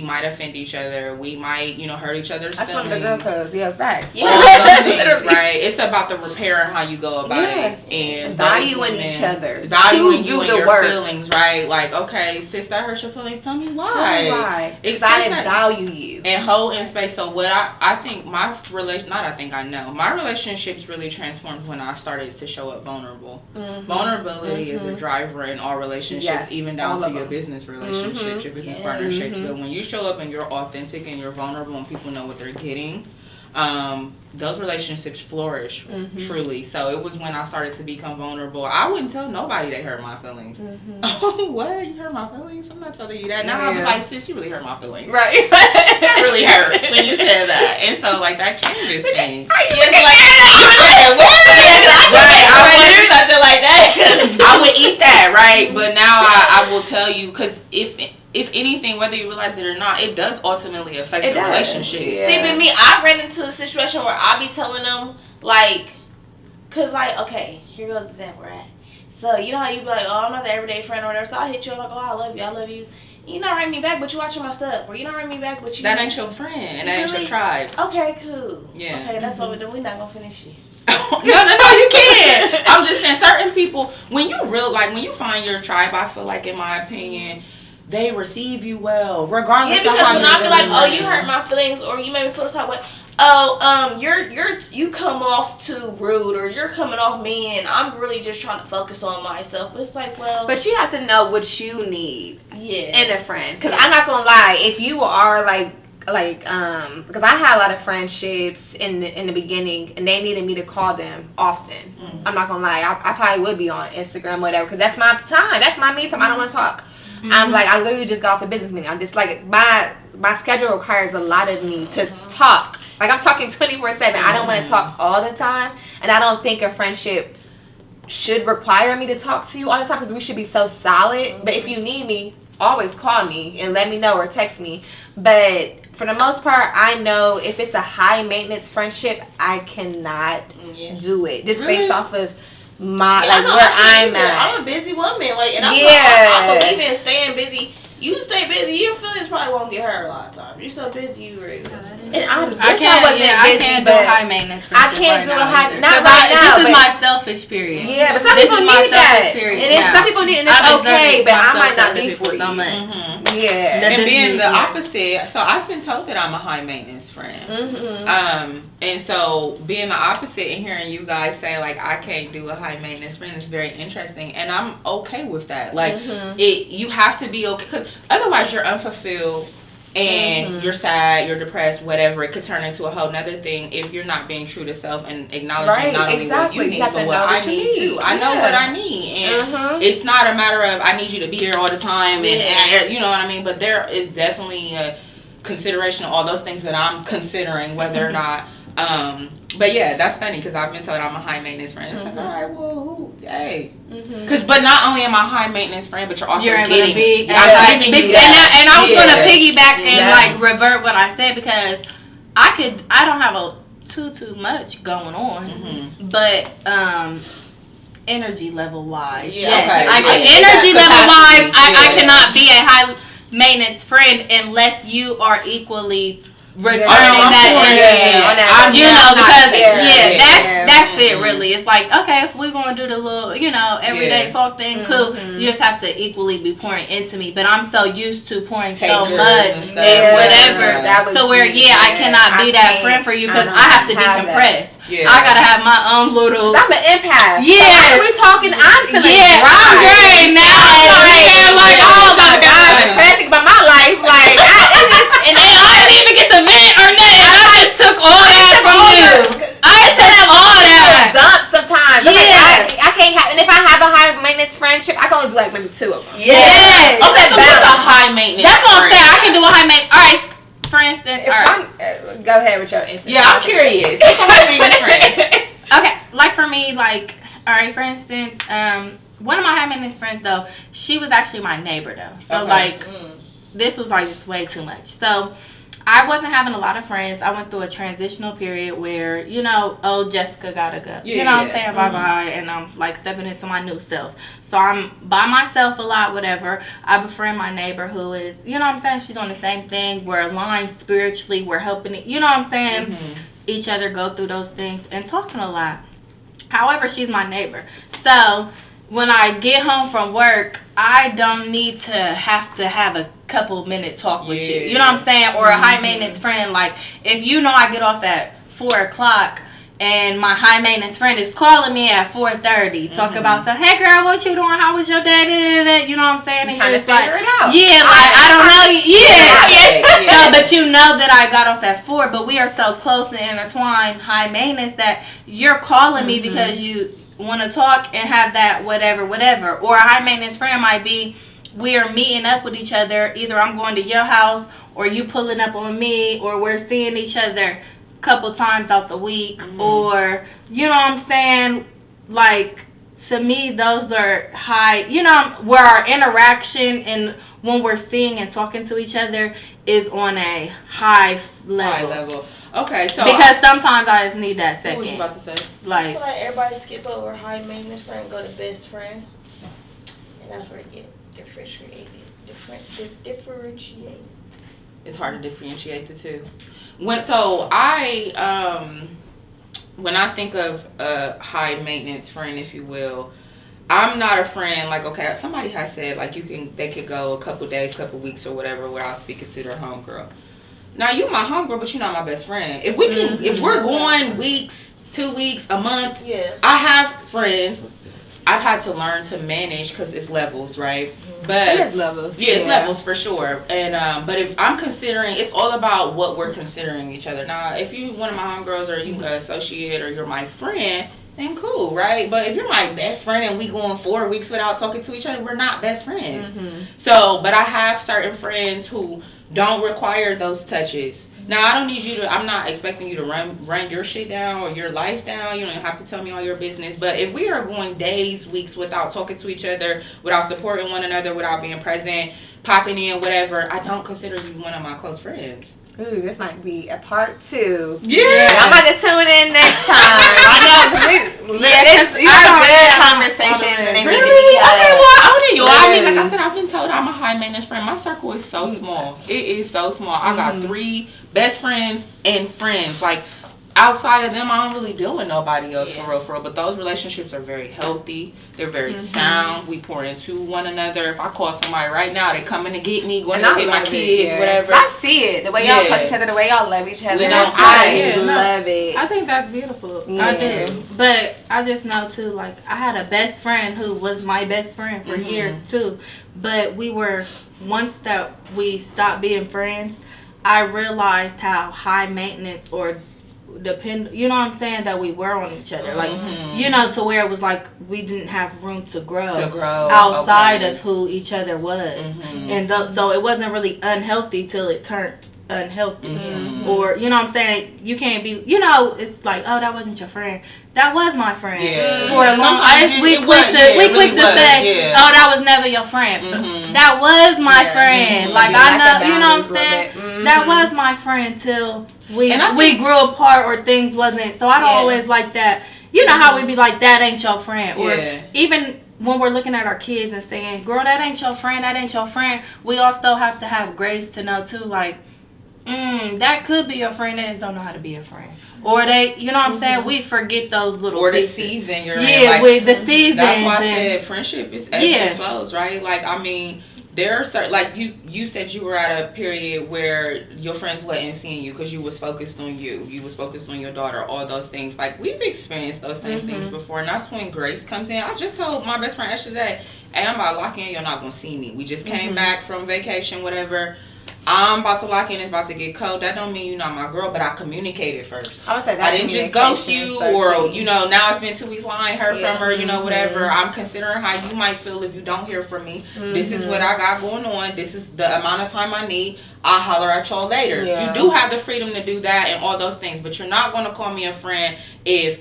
might offend each other. We might, hurt each other's That's feelings. one of the girl codes. Yeah, facts. All those things, right? It's about the repair and how you go about it. And valuing each other. Valuing Choose you and the your work. feelings, right? Like, okay, sis, that hurt your feelings. Tell me why. Tell me why. Because I didn't value you. And hold in space. So what I think my my relationships really transformed when I started to show up vulnerable. Vulnerability is a driver in all relationships, even down to your business relationships, your business partnerships. But when you show up and you're authentic and you're vulnerable and people know what they're getting, those relationships flourish truly. So it was when I started to become vulnerable. I wouldn't tell nobody they hurt my feelings. Oh, what? You hurt my feelings? I'm not telling you that. Now I'm like, sis, you really hurt my feelings. Right. That really hurt when you said that. And so like that changes things. I would eat that, right? But now I will tell you, because if anything, whether you realize it or not, it does ultimately affect the relationship. Yeah. See, with me, I ran into a situation where I be telling them, like, because, like, okay, here goes the example, right? So, you know how you be like, oh, I'm not the everyday friend or whatever, so I hit you, I'm like, oh, I love you. You not write me back, but you watching my stuff. Or you not write me back, but you... That ain't your friend, and that ain't your tribe. Okay, cool. Yeah. Okay, that's what we're doing. We're not going to finish it. No, you can't. I'm just saying, certain people, when you find your tribe, I feel like, in my opinion, they receive you well, regardless of how because when I be like, oh, you running. hurt my feelings, or you made me feel this type of way, oh, you come off too rude, or you're coming off mean. I'm really just trying to focus on myself. It's like, well, But you have to know what you need yeah. in a friend. Because I'm not going to lie, if you are like, because I had a lot of friendships in the beginning, and they needed me to call them often. Mm-hmm. I'm not going to lie. I probably would be on Instagram, whatever, because that's my time. That's my me time. I don't want to talk. I'm like, I literally just got off a business meeting. I'm just like, my schedule requires a lot of me to talk. Like, I'm talking 24/7. I don't want to talk all the time. And I don't think a friendship should require me to talk to you all the time, because we should be so solid. But if you need me, always call me and let me know, or text me. But for the most part, I know if it's a high maintenance friendship, I cannot do it. Just based off of my, Yeah, I like, know, where I I'm feel at. I'm a busy woman, like, and Yeah. I believe in staying busy. You stay busy, your feelings probably won't get hurt a lot of times. You're so busy, you really. And I wish I can't. wasn't Yeah, I busy, can't do but a high maintenance. I friendship can't right do a now high, either. not 'Cause right now. This is but my selfish period. yeah, but some This people is my need that, selfish period and it's, now. some people need, and it's I've okay. exerted But I myself might to not other be people for you. so much. Yeah. That And doesn't being mean- the yeah. opposite, so I've been told that I'm a high maintenance friend. Mm-hmm. And so being the opposite and hearing you guys say like I can't do a high maintenance friend is very interesting, and I'm okay with that. Like you have to be okay, because otherwise you're unfulfilled and you're sad, you're depressed, whatever. It could turn into a whole nother thing if you're not being true to self and acknowledging not only what you You need have but to what know I what you need too. need. I know Yeah. what I need, and it's not a matter of I need you to be here all the time, and you know what I mean. But there is definitely a consideration of all those things that I'm considering whether or not. But yeah, that's funny because I've been told I'm a high maintenance friend. It's like, all right, well, who, hey, but not only am I a high maintenance friend, but you're also You're able to getting. be, I'm giving you that. and I was Yeah. gonna piggyback and Yeah. like revert what I said, because I don't have too much going on, but energy level wise, Yeah, yes, okay, I yeah. can, Yeah. energy level wise, Capacity, I yeah. cannot be a high maintenance friend unless you are equally returning I'm that for it. energy. Yeah, on that I'm You level. know, not because taking it. that's it really. It's like, okay, if we're gonna do the little, everyday talk thing, cool. You just have to equally be pouring into me. But I'm so used to pouring so Takers much and stuff. and whatever, Yeah. That was to where me. I cannot be I that can't. friend for you, because I I have to don't have that. decompress. Yeah. I gotta have my own little. I'm an empath. Yeah. So we talking. I'm feeling Yeah, I'm great now. Like, oh my God. depressing about my life. Like, And then I didn't even get to vent or nothing. I just took all that from you. I took all that. dump sometimes. I'm Yeah. like, I can't have, and if I have a high maintenance friendship, I can only do like maybe 2 of them. Yes. Okay, so what's a high maintenance? That's what I'm friend? saying. I can do a high maintenance. All right. For instance, If all right. I'm, go ahead with your instance. Yeah, I'm curious. What's a high maintenance friend? Okay, like for me, like, all right, for instance, one of my high maintenance friends though, she was actually my neighbor though. So Okay. like, this was like just way too much. So I wasn't having a lot of friends. I went through a transitional period where, old Jessica gotta go. Yeah, you know what I'm yeah. saying? Bye-bye. And I'm like stepping into my new self. So I'm by myself a lot, whatever. I befriend my neighbor who is, you know what I'm saying? She's on the same thing. We're aligned spiritually. We're helping it. You know what I'm saying? Each other go through those things and talking a lot. However, she's my neighbor. So when I get home from work, I don't need to have a couple minute talk with you. You know what I'm saying? Or a high maintenance friend. Like, if I get off at 4:00 and my high maintenance friend is calling me at 4:30, talk about some, hey girl, what you doing? How was your day? You know what I'm saying? And Trying you're to just figure it out. yeah, like I don't know. Yeah. Yeah. So, but you know that I got off at 4, but we are so close and intertwined, high maintenance, that you're calling me because you want to talk and have that whatever. Or a high maintenance friend might be, we are meeting up with each other. Either I'm going to your house or you pulling up on me, or we're seeing each other a couple times out the week, or you know what I'm saying? Like, to me, those are high, where our interaction and when we're seeing and talking to each other is on a high level. High level. Okay, so Because sometimes I just need that what was you second. about to say? I Like, feel like everybody skip over high maintenance friend, go to best friend, and that's where it get differentiated. Differentiate. It's hard to differentiate the two. When I think of a high maintenance friend, if you will, I'm not a friend like, okay, somebody has said like they could go a couple days, couple weeks or whatever without speaking to their homegirl. now you my homegirl, but you're not my best friend. If we can, if we're going weeks, 2 weeks, a month, I have friends. I've had to learn to manage because it's levels, right? But It is levels. yeah, it's levels for sure. And but if I'm considering, it's all about what we're considering each other. Now, if you one of my homegirls or you an associate or you're my friend, then cool, right? But if you're my best friend and we going 4 weeks without talking to each other, we're not best friends. So, but I have certain friends who don't require those touches. Now, I don't need you to, I'm not expecting you to run your shit down or your life down. You don't have to tell me all your business. But if we are going days, weeks without talking to each other, without supporting one another, without being present, popping in, whatever, I don't consider you one of my close friends. Ooh, this might be a part 2. Yeah. I'm about to tune in next time. I know, because you have good conversations and they need to Really? be Okay, well, I mean, like Yes. I said, I've been told I'm a high maintenance friend. My circle is so small. It is so small. I got 3 best friends and friends. Like, outside of them, I don't really deal with nobody else for real. But those relationships are very healthy. They're very sound. We pour into one another. If I call somebody right now, they coming to get me, going to get my kids, whatever. I see it. The way y'all push each other, the way y'all love each other. We don't I fight. love it. I think that's beautiful. Yeah. I do. But I just know too, like, I had a best friend who was my best friend for years too. But we were, once that we stopped being friends, I realized how high maintenance or depend, you know what I'm saying, that we were on each other. Like, you know, to where it was like we didn't have room to grow outside of who each other was. And so it wasn't really unhealthy till it turned unhealthy. Or, you know what I'm saying, you can't be, you know, it's like, oh, that wasn't your friend. That was my friend. For a long time. We quick to say, oh, that was never your friend. But that was my friend. Like, I know, you know what I'm saying? That was my friend till we grew apart or things wasn't. So I don't always like that. You know how we be like, that ain't your friend. Or even when we're looking at our kids and saying, girl, that ain't your friend, that ain't your friend. We also have to have grace to know too, like, that could be your friend. They just don't know how to be a friend. Or they, you know what I'm saying? We forget those little or the pieces. season you're in. in. Like, with the seasons. That's why I said friendship is ebbs and flows, right? Like, I mean, there are certain, like you said you were at a period where your friends wasn't seeing you because you was focused on you was focused on your daughter, all those things. Like, we've experienced those same things before, and that's when grace comes in. I just told my best friend yesterday, hey, I'm about to lock in, you're not gonna see me. We just came back from vacation, whatever. I'm about to lock in, it's about to get cold. That don't mean you're not my girl, but I communicated first. I would say that I didn't just ghost you, or, you know, now it's been 2 weeks while I ain't heard from her, you know, whatever. I'm considering how you might feel if you don't hear from me. This is what I got going on. This is the amount of time I need. I'll holler at y'all later. You do have the freedom to do that and all those things, but you're not going to call me a friend if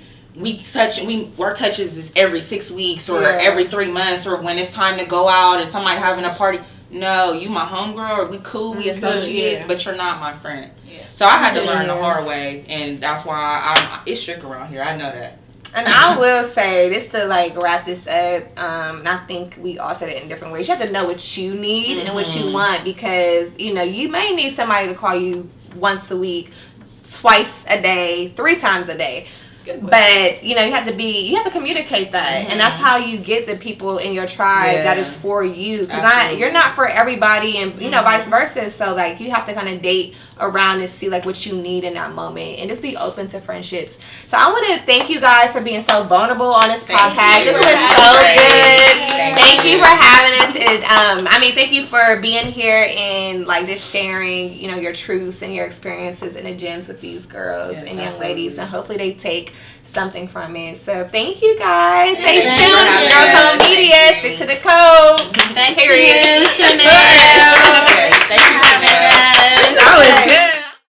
our touches is every 6 weeks or every 3 months, or when it's time to go out and somebody having a party. No, you my homegirl, or we cool, we associates, but you're not my friend. So I had to learn the hard way, and that's why it's strict around here. I know that. And I will say, this to like wrap this up, and I think we all said it in different ways. You have to know what you need and what you want, because, you know, you may need somebody to call you once a week, twice a day, 3 times a day. But, you know, you have to communicate that. And that's how you get the people in your tribe that is for you. Because you're not for everybody, and, you know, vice versa. So, like, you have to kind of date around and see, like, what you need in that moment. And just be open to friendships. So, I want to thank you guys for being so vulnerable on this podcast. This was so good. Thank you for having us. And, I mean, thank you for being here and, like, just sharing, you know, your truths and your experiences in the gyms with these girls and young ladies. And hopefully they take something from it. So thank you guys. Stay tuned. Girl Code Media. Stick to the code. Thank Period. you, Chanel. Thank you, Chanel. That was good.